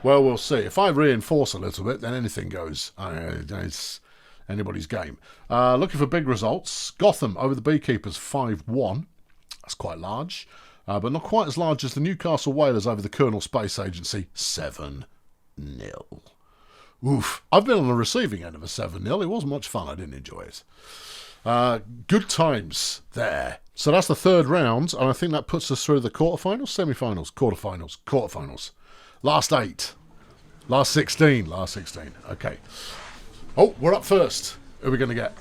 Well, we'll see. If I reinforce a little bit, then anything goes. It's anybody's game. Looking for big results. Gotham over the Beekeepers 5-1. That's quite large. But not quite as large as the Newcastle Whalers over the Colonel Space Agency 7-0. Oof. I've been on the receiving end of a 7-0. It wasn't much fun. I didn't enjoy it. Good times there. So that's the third round, and I think that puts us through the quarterfinals, semi-finals, quarterfinals. Last 8. Last 16. Okay. Oh, we're up first. Who are we going to get?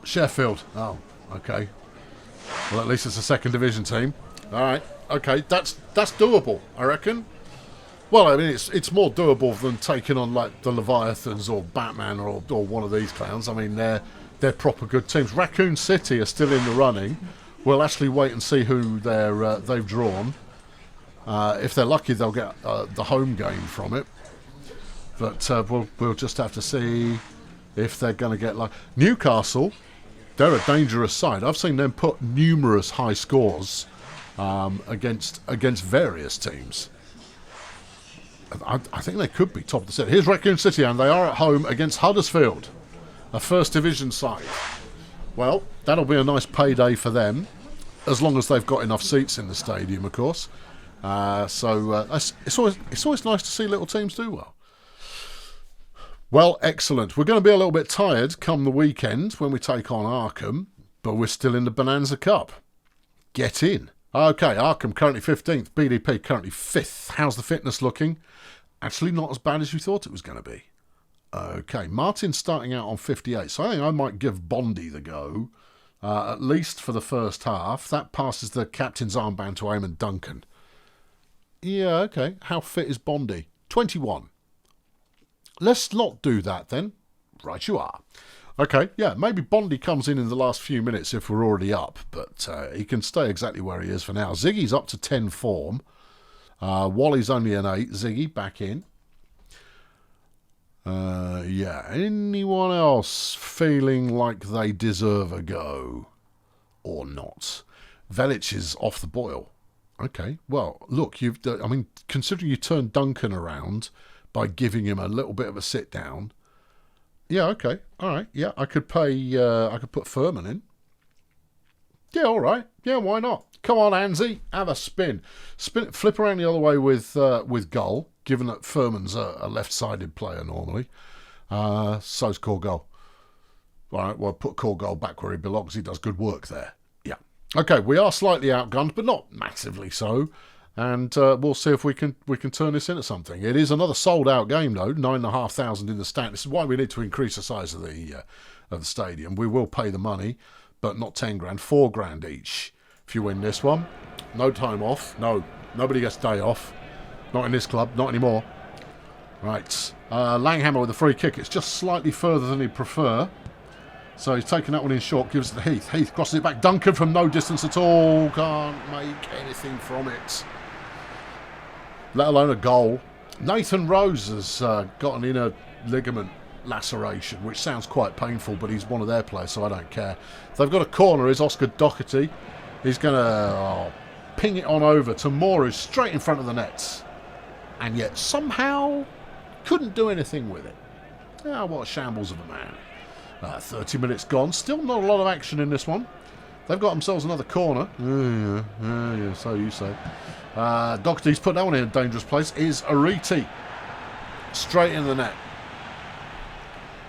Sheffield. Oh, okay. Well, at least it's a second division team. All right. Okay, that's doable, I reckon. Well, I mean, it's more doable than taking on like the Leviathans or Batman or one of these clowns. I mean, they're proper good teams. Raccoon City are still in the running. We'll actually wait and see who they've drawn. If they're lucky, they'll get the home game from it. But we'll just have to see if they're going to get like Newcastle. They're a dangerous side. I've seen them put numerous high scores against various teams. I think they could be top of the set. Here's Raccoon City, and they are at home against Huddersfield, a first division side. Well, that'll be a nice payday for them, as long as they've got enough seats in the stadium, of course. It's always nice to see little teams do well. Well, excellent. We're going to be a little bit tired come the weekend when we take on Arkham, but we're still in the Bonanza Cup. Get in. Okay, Arkham currently 15th, BDP currently 5th. How's the fitness looking? Actually not as bad as you thought it was going to be. Okay, Martin's starting out on 58, so I think I might give Bondi the go, at least for the first half. That passes the captain's armband to Eamon Duncan. Yeah, okay. How fit is Bondi? 21. Let's not do that then. Right you are. Okay, yeah, maybe Bondi comes in the last few minutes if we're already up, but he can stay exactly where he is for now. Ziggy's up to 10 form. Wally's only an 8. Ziggy back in. Yeah, anyone else feeling like they deserve a go? Or not? Velic is off the boil. Okay, well, look, considering you turned Duncan around by giving him a little bit of a sit down. Yeah, okay, all right. Yeah, I could put Furman in. Yeah, all right. Yeah, why not? Come on, Anzi, have a spin. Flip around the other way with Gull, given that Furman's a left-sided player normally. So's Corgol. All right, well, put Corgol back where he belongs. He does good work there. Yeah. Okay, we are slightly outgunned, but not massively so. And we'll see if we can turn this into something. It is another sold-out game, though. 9,500 in the stand. This is why we need to increase the size of the stadium. We will pay the money, but not 10 grand, 4 grand each. If you win this one, no time off. No, nobody gets day off. Not in this club, not anymore. Right, Langhammer with a free kick. It's just slightly further than he'd prefer. So he's taking that one in short, gives it to Heath. Heath crosses it back. Duncan from no distance at all. Can't make anything from it, let alone a goal. Nathan Rose has got an inner ligament laceration, which sounds quite painful, but he's one of their players, so I don't care. They've got a corner, is Oscar Doherty. He's going to ping it on over to Moore, who's straight in front of the nets. And yet somehow couldn't do anything with it. Oh, what a shambles of a man. 30 minutes gone. Still not a lot of action in this one. They've got themselves another corner. Yeah, so you say. Doherty's put that one in a dangerous place. Is Ariti. Straight in the net.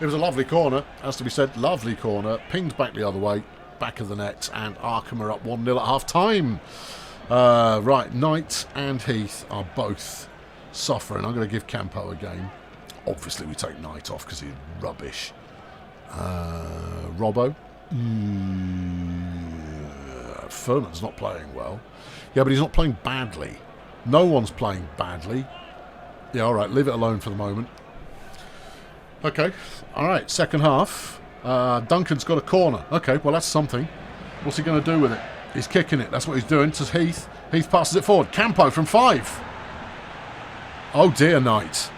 It was a lovely corner, has to be said. Lovely corner. Pinged back the other way. Back of the net. And Arkham are up 1-0 at half-time. Right, Knight and Heath are both suffering. I'm going to give Campo a game. Obviously, we take Knight off because he's rubbish. Robbo. Furman's not playing well. Yeah, but he's not playing badly. No one's playing badly. Yeah, all right, leave it alone for the moment. Okay, all right, second half. Duncan's got a corner. Okay, well, that's something. What's he going to do with it? He's kicking it. That's what he's doing to Heath. Heath passes it forward. Campo from 5. Oh dear night.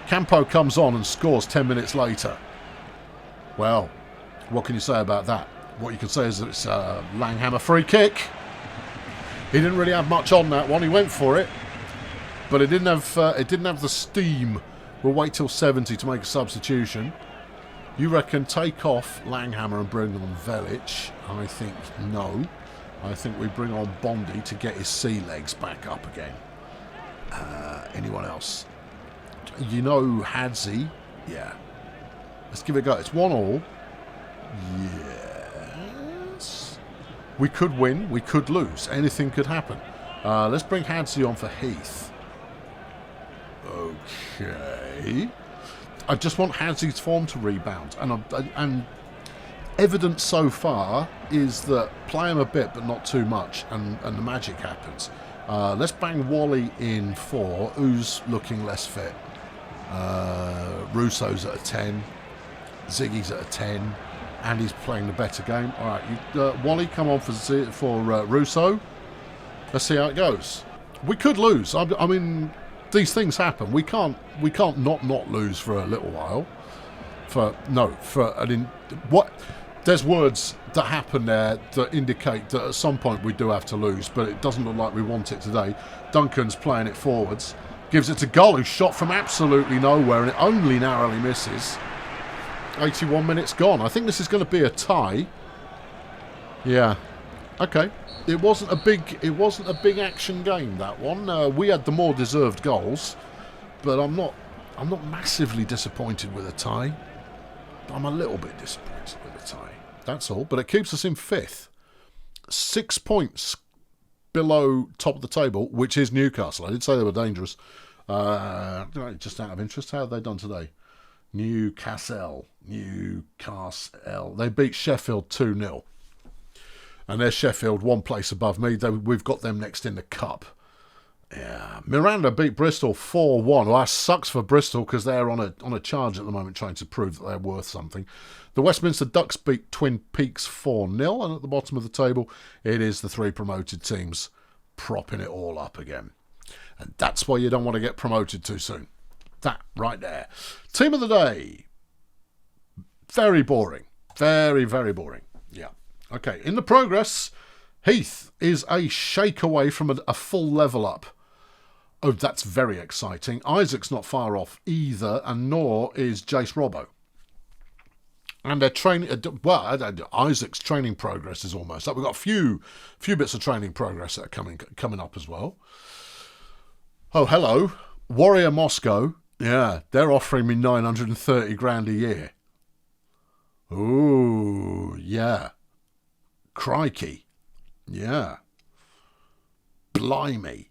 Campo comes on and scores 10 minutes later. Well, what can you say about that? What you can say is that it's a Langhammer free kick. He didn't really have much on that one. He went for it, but it didn't have the steam. We'll wait till 70 to make a substitution. You reckon take off Langhammer and bring on Velic? I think no. I think we bring on Bondi to get his sea legs back up again. Anyone else? You know Hadzi? Yeah. Let's give it a go. It's 1-1. Yes. We could win. We could lose. Anything could happen. Let's bring Hadzi on for Heath. Okay. I just want Hadzi's form to rebound. And evidence so far is that play him a bit but not too much, and the magic happens. Let's bang Wally in 4. Who's looking less fit? Russo's at a 10. Ziggy's at a 10. Andy's playing the better game. All right, Wally, come on for Russo. Let's see how it goes. We could lose. I mean, these things happen. We can't not lose for a little while. There's words that happen there that indicate that at some point we do have to lose, but it doesn't look like we want it today. Duncan's playing it forwards. Gives it to Gull, who's shot from absolutely nowhere, and it only narrowly misses. 81 minutes gone. I think this is going to be a tie. Yeah. Okay. It wasn't a big action game, that one. We had the more deserved goals, but I'm not massively disappointed with a tie. I'm a little bit disappointed with a tie. That's all. But it keeps us in 5th. 6 points below top of the table, which is Newcastle. I did say they were dangerous. Just out of interest, how have they done today? Newcastle. They beat Sheffield 2-0. And they're Sheffield, 1 place above me. We've got them next in the cup. Yeah, Miranda beat Bristol 4-1. Well, that sucks for Bristol because they're on a charge at the moment, trying to prove that they're worth something. The Westminster Ducks beat Twin Peaks 4-0, and at the bottom of the table, it is the 3 promoted teams propping it all up again. And that's why you don't want to get promoted too soon. That right there. Team of the day. Very boring. Very, very boring. Yeah. Okay, in the progress, Heath is a shake away from a full level up. Oh, that's very exciting. Isaac's not far off either, and nor is Jace Robbo. And their training, Isaac's training progress is almost up. We've got a few bits of training progress that are coming up as well. Oh, hello, Warrior Moscow. Yeah, they're offering me 930 grand a year. Ooh, yeah. Crikey. Yeah. Blimey.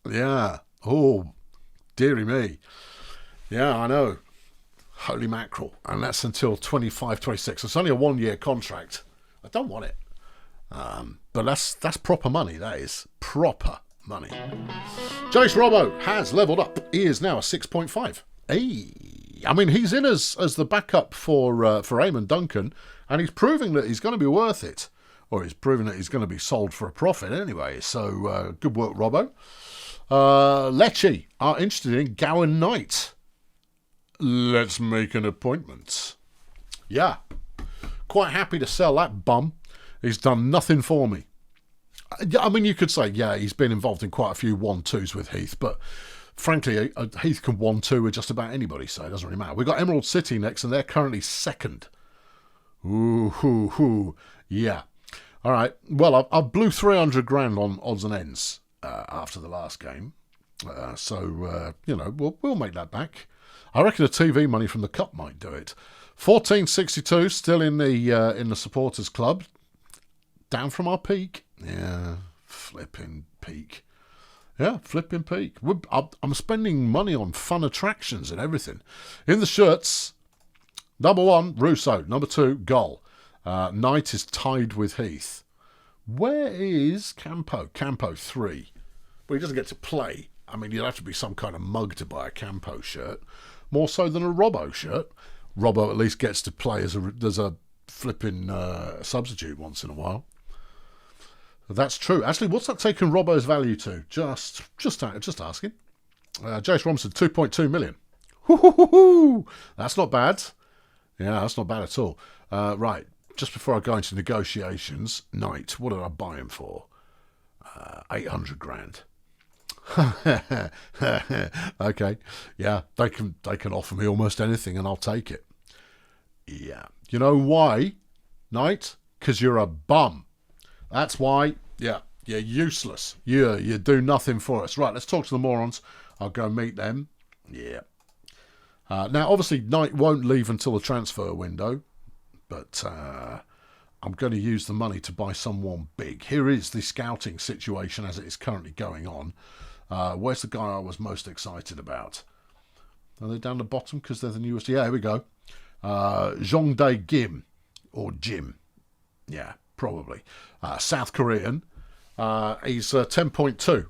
Yeah. Oh, dearie me. Yeah, I know. Holy mackerel. And that's until 25, 26. It's only a 1-year contract. I don't want it. But that's proper money, that is. Proper money. Jace Robbo has levelled up. He is now a 6.5. Hey. I mean, he's in as the backup for Eamon Duncan, and he's proving that he's going to be worth it. Or he's proving that he's going to be sold for a profit anyway. So, good work, Robbo. Lecce are interested in Gowan Knight. Let's make an appointment. Yeah. Quite happy to sell that bum. He's done nothing for me. I mean, you could say, yeah, he's been involved in quite a few 1-2s with Heath, but frankly, Heath can 1-2 with just about anybody, so it doesn't really matter. We've got Emerald City next, and they're currently 2nd. Ooh, yeah. All right. Well, I blew 300 grand on odds and ends after the last game, so we'll make that back. I reckon the TV money from the cup might do it. 1462 still in the supporters club, down from our peak. Yeah, flipping peak. Yeah, flipping peak. I'm spending money on fun attractions and everything. In the shirts, number 1, Russo. Number 2, Gull. Knight is tied with Heath. Where is Campo? Campo 3. Well, he doesn't get to play. I mean, you'd have to be some kind of mug to buy a Campo shirt. More so than a Robbo shirt. Robbo at least gets to play as a flipping substitute once in a while. That's true. Actually, what's that taking Robbo's value to? Just asking. Jace Robinson, 2.2 million. Hoo-hoo-hoo-hoo! That's not bad. Yeah, that's not bad at all. Right, just before I go into negotiations, Knight, what did I buy him for? 800 grand. Okay, yeah, they can offer me almost anything and I'll take it. Yeah, you know why, Knight? Because you're a bum. That's why. Yeah, you're useless. You do nothing for us. Right, let's talk to the morons. I'll go meet them. Yeah. Now, obviously, Knight won't leave until the transfer window, but I'm going to use the money to buy someone big. Here is the scouting situation as it is currently going on. Where's the guy I was most excited about? Are they down the bottom because they're the newest? Yeah, here we go. Jongdae Kim, or Jim. Yeah, probably. South Korean. He's 10.2,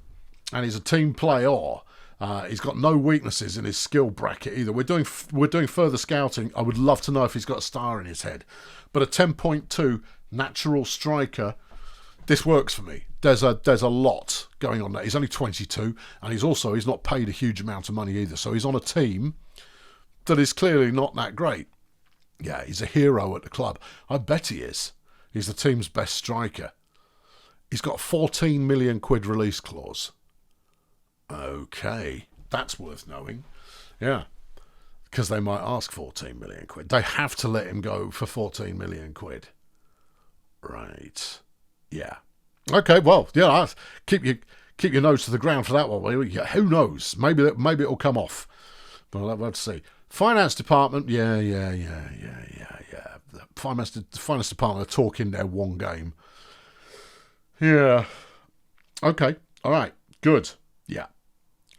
and he's a team player. He's got no weaknesses in his skill bracket either. We're doing further scouting. I would love to know if he's got a star in his head. But a 10.2 natural striker, this works for me. There's a lot going on there. He's only 22, and he's not paid a huge amount of money either. So he's on a team that is clearly not that great. Yeah, he's a hero at the club. I bet he is. He's the team's best striker. He's got a 14 million quid release clause. Okay, that's worth knowing. Yeah, because they might ask 14 million quid. They have to let him go for 14 million quid. Right. Yeah. Okay, well, yeah, keep your nose to the ground for that one. Yeah, who knows? Maybe it'll come off. But we'll have to see. Finance department, yeah. The finance department are talking their one game. Yeah. Okay. All right. Good. Yeah.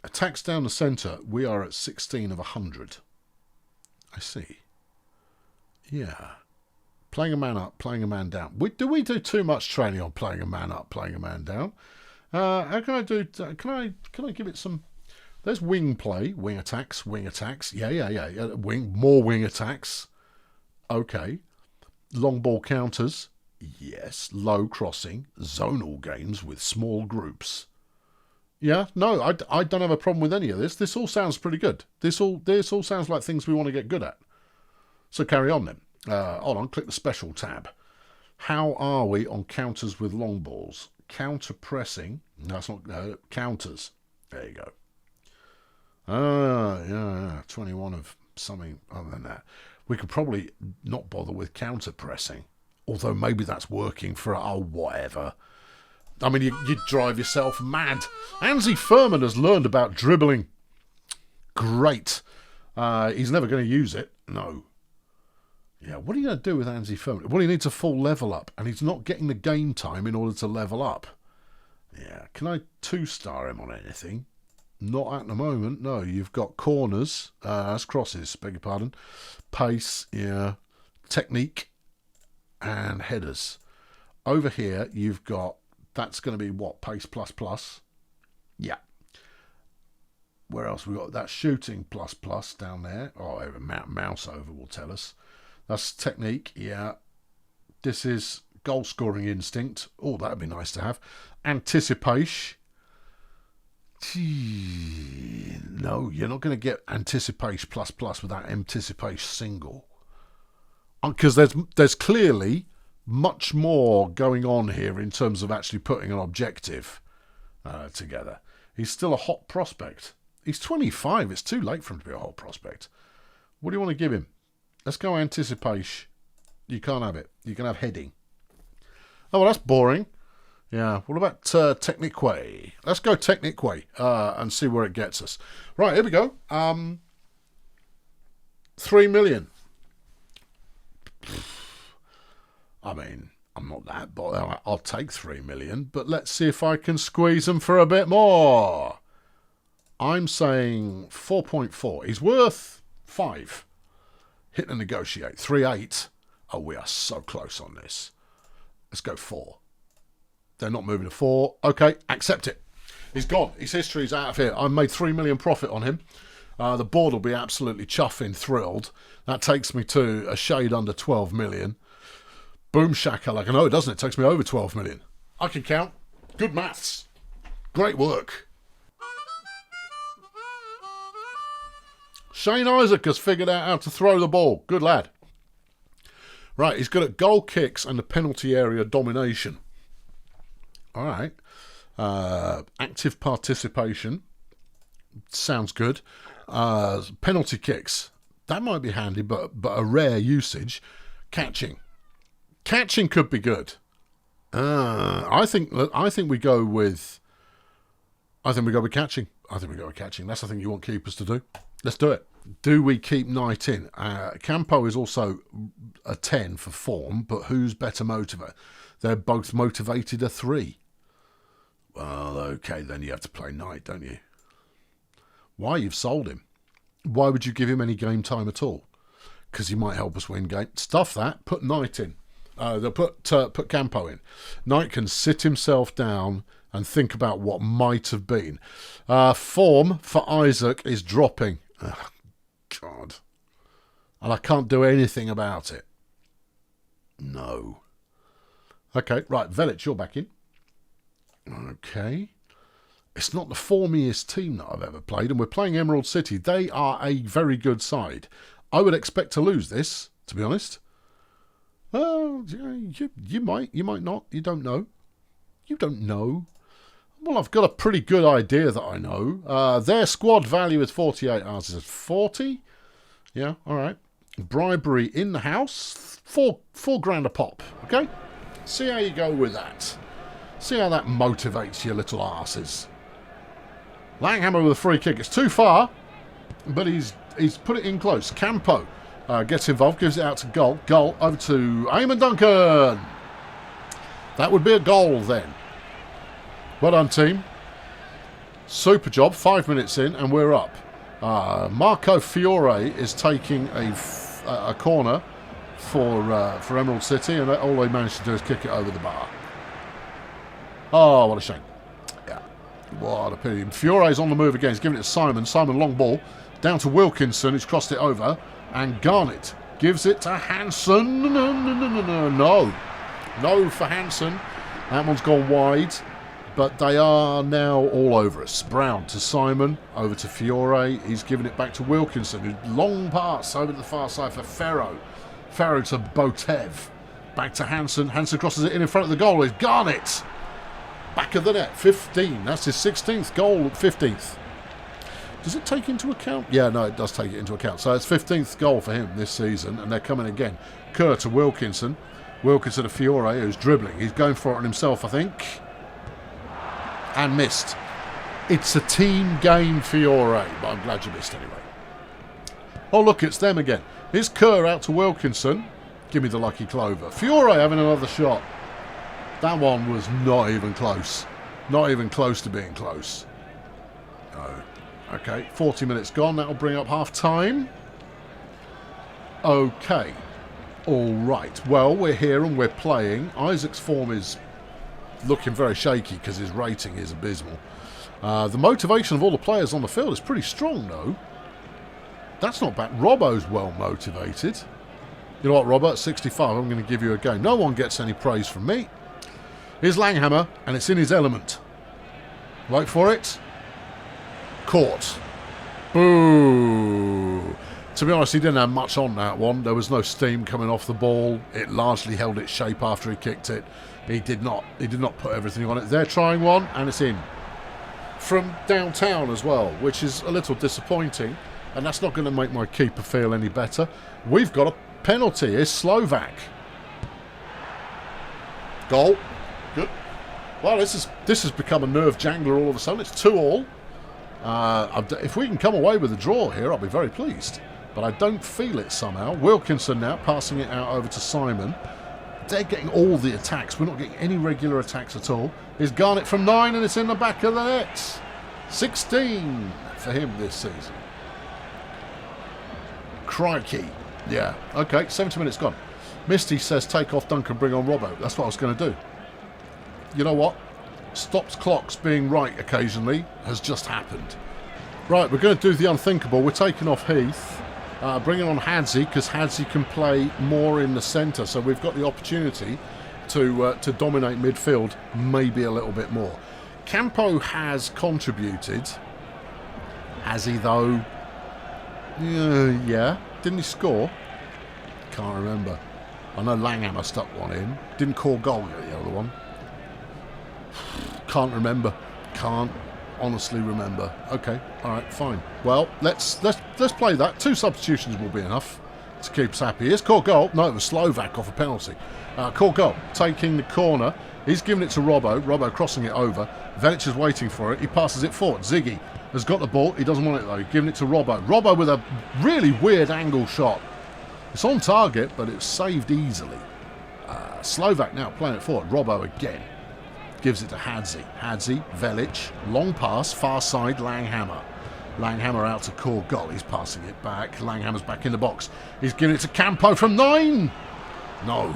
Attacks down the centre, we are at 16 of 100. I see. Yeah. Playing a man up, playing a man down. Do we do too much training on playing a man up, playing a man down? How can I do? Can I give it some? There's wing play, wing attacks. Yeah. More wing attacks. Okay. Long ball counters. Yes. Low crossing. Zonal games with small groups. Yeah, no, I don't have a problem with any of this. This all sounds pretty good. This all sounds like things we want to get good at. So carry on then. Hold on, click the special tab. How are we on counters with long balls? Counter pressing. No, that's not counters. There you go. Yeah. 21 of something other than that. We could probably not bother with counter pressing. Although maybe that's working for whatever. I mean, you drive yourself mad. Anzi Furman has learned about dribbling. Great. He's never going to use it. No. Yeah, what are you going to do with Anzi Furman? Well, he needs a full level up, and he's not getting the game time in order to level up. Yeah, can I 2-star him on anything? Not at the moment. No, you've got corners. That's crosses, beg your pardon. Pace, yeah. Technique, and headers. Over here, you've got... That's going to be what? Pace plus. Yeah. Where else we got? That shooting plus down there. Oh, mouse over will tell us. That's technique. Yeah. This is goal scoring instinct. Oh, that'd be nice to have. Anticipation. No, you're not going to get anticipation plus without anticipation single. Because there's clearly much more going on here in terms of actually putting an objective together. He's still a hot prospect. He's 25. It's too late for him to be a hot prospect. What do you want to give him? Let's go anticipation. You can't have it. You can have heading. Oh, well, that's boring. Yeah. What about technique way? Let's go technique way and see where it gets us. Right, here we go. 3 million. I mean, I'm not that, but I'll take 3 million. But let's see if I can squeeze them for a bit more. I'm saying 4.4. He's worth 5. Hit and negotiate. 3.8. Oh, we are so close on this. Let's go 4. They're not moving to 4. Okay, accept it. He's gone. His history's out of here. I made 3 million profit on him. The board will be absolutely chuffing, thrilled. That takes me to a shade under 12 million. Boom shakalaka. No, it doesn't. It takes me over 12 million. I can count. Good maths. Great work. Shane Isaac has figured out how to throw the ball. Good lad. Right, he's good at goal kicks and the penalty area domination. All right. Active participation. Sounds good. Penalty kicks. That might be handy, but a rare usage. Catching. Catching could be good. I think we go with catching. That's the thing you want keepers to do. Let's do it. Do we keep Knight in? Campo is also a 10 for form, but who's better motivator? They're both motivated a 3. Well, okay, then you have to play Knight, don't you? Why? You've sold him. Why would you give him any game time at all? Because he might help us win game. Stuff that. Put Knight in. They'll put Campo in. Knight can sit himself down and think about what might have been. Form for Isaac is dropping. Oh, God. And I can't do anything about it. No. Okay, right. Velic, you're back in. Okay. It's not the formiest team that I've ever played, and we're playing Emerald City. They are a very good side. I would expect to lose this, to be honest. You might not. You don't know. Well, I've got a pretty good idea that I know. Their squad value is 48. Ours is 40. Yeah, all right. Bribery in the house. $4 a pop. Okay? See how you go with that. See how that motivates your little arses. Langhammer with a free kick. It's too far, but he's put it in close. Campo gets involved, gives it out to Goal. Goal over to Eamon Duncan. That would be a goal then. Well done, team. Super job. 5 minutes in, and we're up. Marco Fiore is taking a corner for Emerald City, and all they managed to do is kick it over the bar. Oh, what a shame. Yeah. What a pity. Fiore's on the move again. He's giving it to Simon. Simon, long ball. Down to Wilkinson, who's crossed it over. And Garnett gives it to Hansen. No. No for Hansen. That one's gone wide. But they are now all over us. Brown to Simon. Over to Fiore. He's giving it back to Wilkinson. Long pass over to the far side for Ferro. Ferro to Botev. Back to Hansen. Hansen crosses it in front of the goal. It's Garnett. Back of the net. 15. That's his 16th goal. 15th. Does it take into account? Yeah, no, it does take it into account. So it's 15th goal for him this season, and they're coming again. Kerr to Wilkinson. Wilkinson to Fiore, who's dribbling. He's going for it on himself, I think. And missed. It's a team game, Fiore, but I'm glad you missed anyway. Oh, look, it's them again. Here's Kerr out to Wilkinson. Give me the lucky clover. Fiore having another shot. That one was not even close. Not even close to being close. No. Okay, 40 minutes gone. That'll bring up half time. Okay. All right. Well, we're here and we're playing. Isaac's form is looking very shaky because his rating is abysmal. The motivation of all the players on the field is pretty strong, though. That's not bad. Robbo's well motivated. You know what, Robbo? At 65, I'm going to give you a game. No one gets any praise from me. Here's Langhammer, and it's in his element. Wait for it. Caught. Boo. To be honest, he didn't have much on that one. There was no steam coming off the ball. It largely held its shape after he kicked it. He did not put everything on it. They're trying one, and it's in. From downtown as well, which is a little disappointing. And that's not going to make my keeper feel any better. We've got a penalty. It's Slovak. Goal. Good. Well, this has become a nerve jangler all of a sudden. It's 2-2. If we can come away with a draw here, I'll be very pleased. But I don't feel it somehow. Wilkinson now passing it out over to Simon. They're getting all the attacks. We're not getting any regular attacks at all. Here's Garnett from 9, and it's in the back of the net. 16 for him this season. Crikey. Yeah. Okay, 70 minutes gone. Misty says take off Duncan, bring on Robbo. That's what I was going to do. You know what? Stopped clocks being right occasionally has just happened. Right, we're going to do the unthinkable. We're taking off Heath. Bringing on Hadzi, because Hadzi can play more in the centre, so we've got the opportunity to dominate midfield maybe a little bit more. Campo has contributed. Has he, though? Yeah. Didn't he score? Can't remember. I know Langhammer stuck one in. Didn't call goal yet, the other one. Can't remember. Can't honestly remember. Okay, all right, fine. Well, let's play that. 2 substitutions will be enough to keep us happy. Here's caught goal. No, it was Slovak off a penalty. Caught goal. Taking the corner. He's giving it to Robbo. Robbo crossing it over. Velic is waiting for it. He passes it forward. Ziggy has got the ball. He doesn't want it, though. He's giving it to Robbo. Robbo with a really weird angle shot. It's on target, but it's saved easily. Slovak now playing it forward. Robbo again. Gives it to Hadzi. Hadzi, Velic, long pass, far side, Langhammer. Langhammer out to Korgol. He's passing it back. Langhammer's back in the box. He's giving it to Campo from 9. No.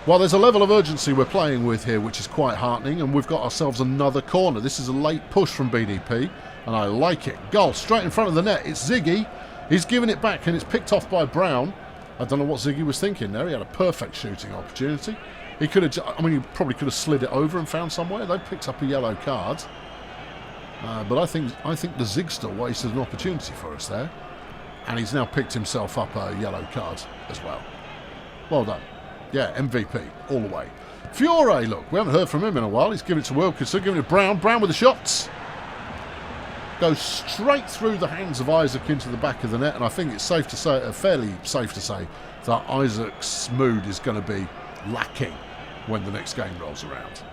Well, there's a level of urgency we're playing with here, which is quite heartening, and we've got ourselves another corner. This is a late push from BDP, and I like it. Goal straight in front of the net. It's Ziggy. He's giving it back, and it's picked off by Brown. I don't know what Ziggy was thinking there. He had a perfect shooting opportunity. He could have, I mean, he probably could have slid it over and found somewhere. They picked up a yellow card. But I think the Zigster wasted an opportunity for us there. And he's now picked himself up a yellow card as well. Well done. Yeah, MVP all the way. Fiore, look, we haven't heard from him in a while. He's giving it to Wilkinson, giving it to Brown. Brown with the shots. Goes straight through the hands of Isaac into the back of the net. And I think it's safe to say, fairly safe to say, that Isaac's mood is going to be lacking when the next game rolls around.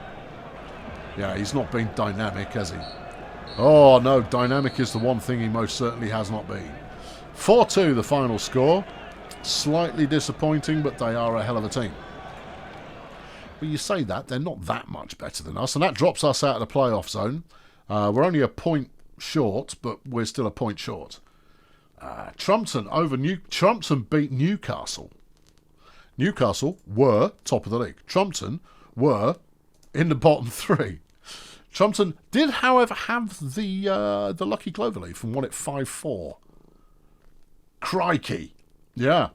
Yeah, he's not been dynamic, has he? Oh, no, dynamic is the one thing he most certainly has not been. 4-2 the final score. Slightly disappointing, but they are a hell of a team. But you say that, they're not that much better than us, and that drops us out of the playoff zone. We're only a point short, but we're still a point short. Trumpton beat Newcastle. Newcastle were top of the league. Trumpton were in the bottom 3. Trumpton did, however, have the lucky cloverleaf and won it 5-4. Crikey. Yeah.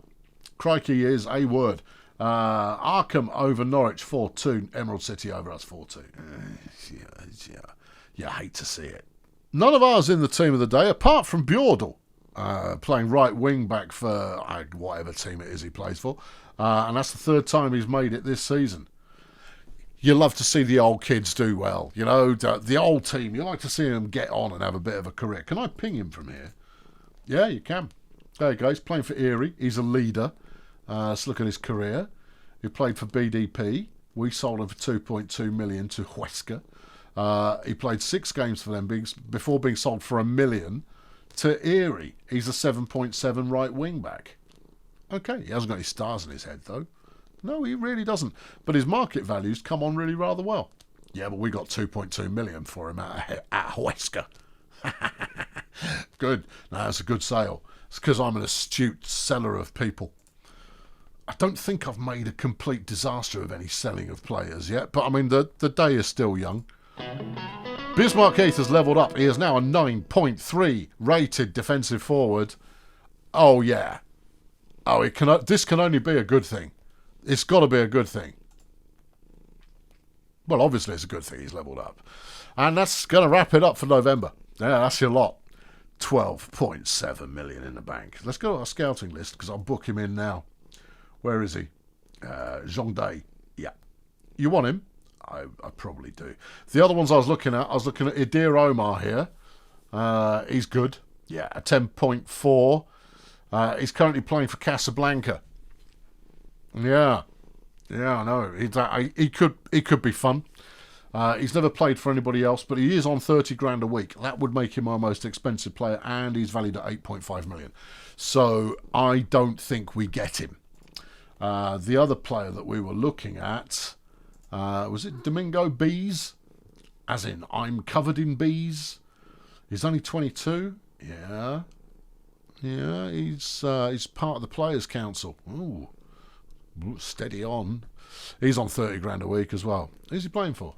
Crikey is a word. Arkham over Norwich 4-2. Emerald City over us 4-2. Yeah. You hate to see it. None of ours in the team of the day, apart from Bjordal, playing right wing back for whatever team it is he plays for. And that's the 3rd time he's made it this season. You love to see the old kids do well. You know, the old team. You like to see them get on and have a bit of a career. Can I ping him from here? Yeah, you can. There you go. He's playing for Eerie. He's a leader. Let's look at his career. He played for BDP. We sold him for 2.2 million to Huesca. He played 6 games for them before being sold for $1 million to Eerie. He's a 7.7 right wing back. Okay, he hasn't got any stars in his head, though. No, he really doesn't. But his market values come on really rather well. Yeah, but we got 2.2 million for him at Huesca. Good. No, that's a good sale. It's because I'm an astute seller of people. I don't think I've made a complete disaster of any selling of players yet, but I mean, the day is still young. Bismarck Heath has levelled up. He is now a 9.3 rated defensive forward. Oh, yeah. Oh, this can only be a good thing. It's got to be a good thing. Well, obviously it's a good thing he's levelled up. And that's going to wrap it up for November. Yeah, that's your lot. 12.7 million in the bank. Let's go to our scouting list because I'll book him in now. Where is he? Jean Day. Yeah. You want him? I probably do. The other ones I was looking at Idir Omar here. He's good. Yeah, a 10.4. He's currently playing for Casablanca. Yeah, I know. He could be fun. He's never played for anybody else, but he is on 30 grand a week. That would make him our most expensive player, and he's valued at 8.5 million. So I don't think we get him. The other player that we were looking at, was it Domingo Bees? As in, I'm covered in bees. He's only 22. Yeah, he's part of the Players' Council. Ooh, steady on. He's on 30 grand a week as well. Who's he playing for?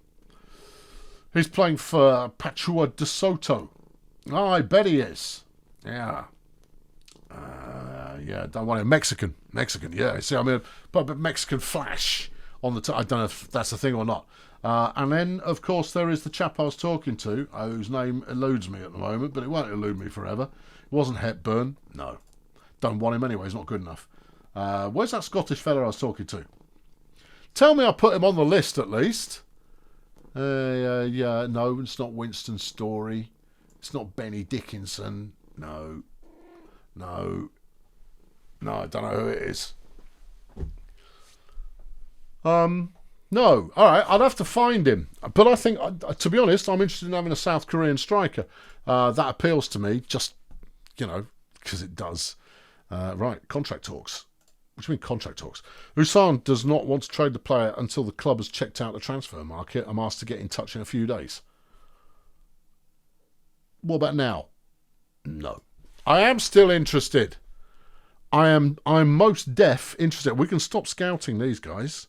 He's playing for Pachua de Soto. Oh, I bet he is. Yeah. Yeah, don't want him. Mexican, yeah. See, I mean, but Mexican flash on the I don't know if that's a thing or not. And then, of course, there is the chap I was talking to, whose name eludes me at the moment, but it won't elude me forever. It wasn't Hepburn. No. Don't want him anyway. He's not good enough. Where's that Scottish fella I was talking to? Tell me I put him on the list at least. Yeah, no, it's not Winston Story. It's not Benny Dickinson. No, I don't know who it is. No, all right, I'd have to find him. But I think, to be honest, I'm interested in having a South Korean striker. That appeals to me, just, because it does. Right, contract talks. What do you mean contract talks? Ulsan does not want to trade the player until the club has checked out the transfer market. I'm asked to get in touch in a few days. What about now? No. I am still interested. I'm most deaf interested. We can stop scouting these guys.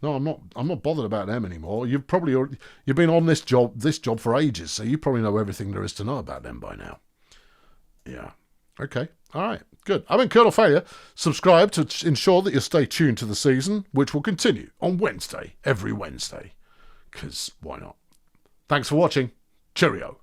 No, I'm not bothered about them anymore. You've been on this job for ages, so you probably know everything there is to know about them by now. Yeah. Okay. All right. Good. I've been Colonel Failure. Subscribe to ensure that you stay tuned to the season, which will continue on Wednesday, every Wednesday. Because why not? Thanks for watching. Cheerio.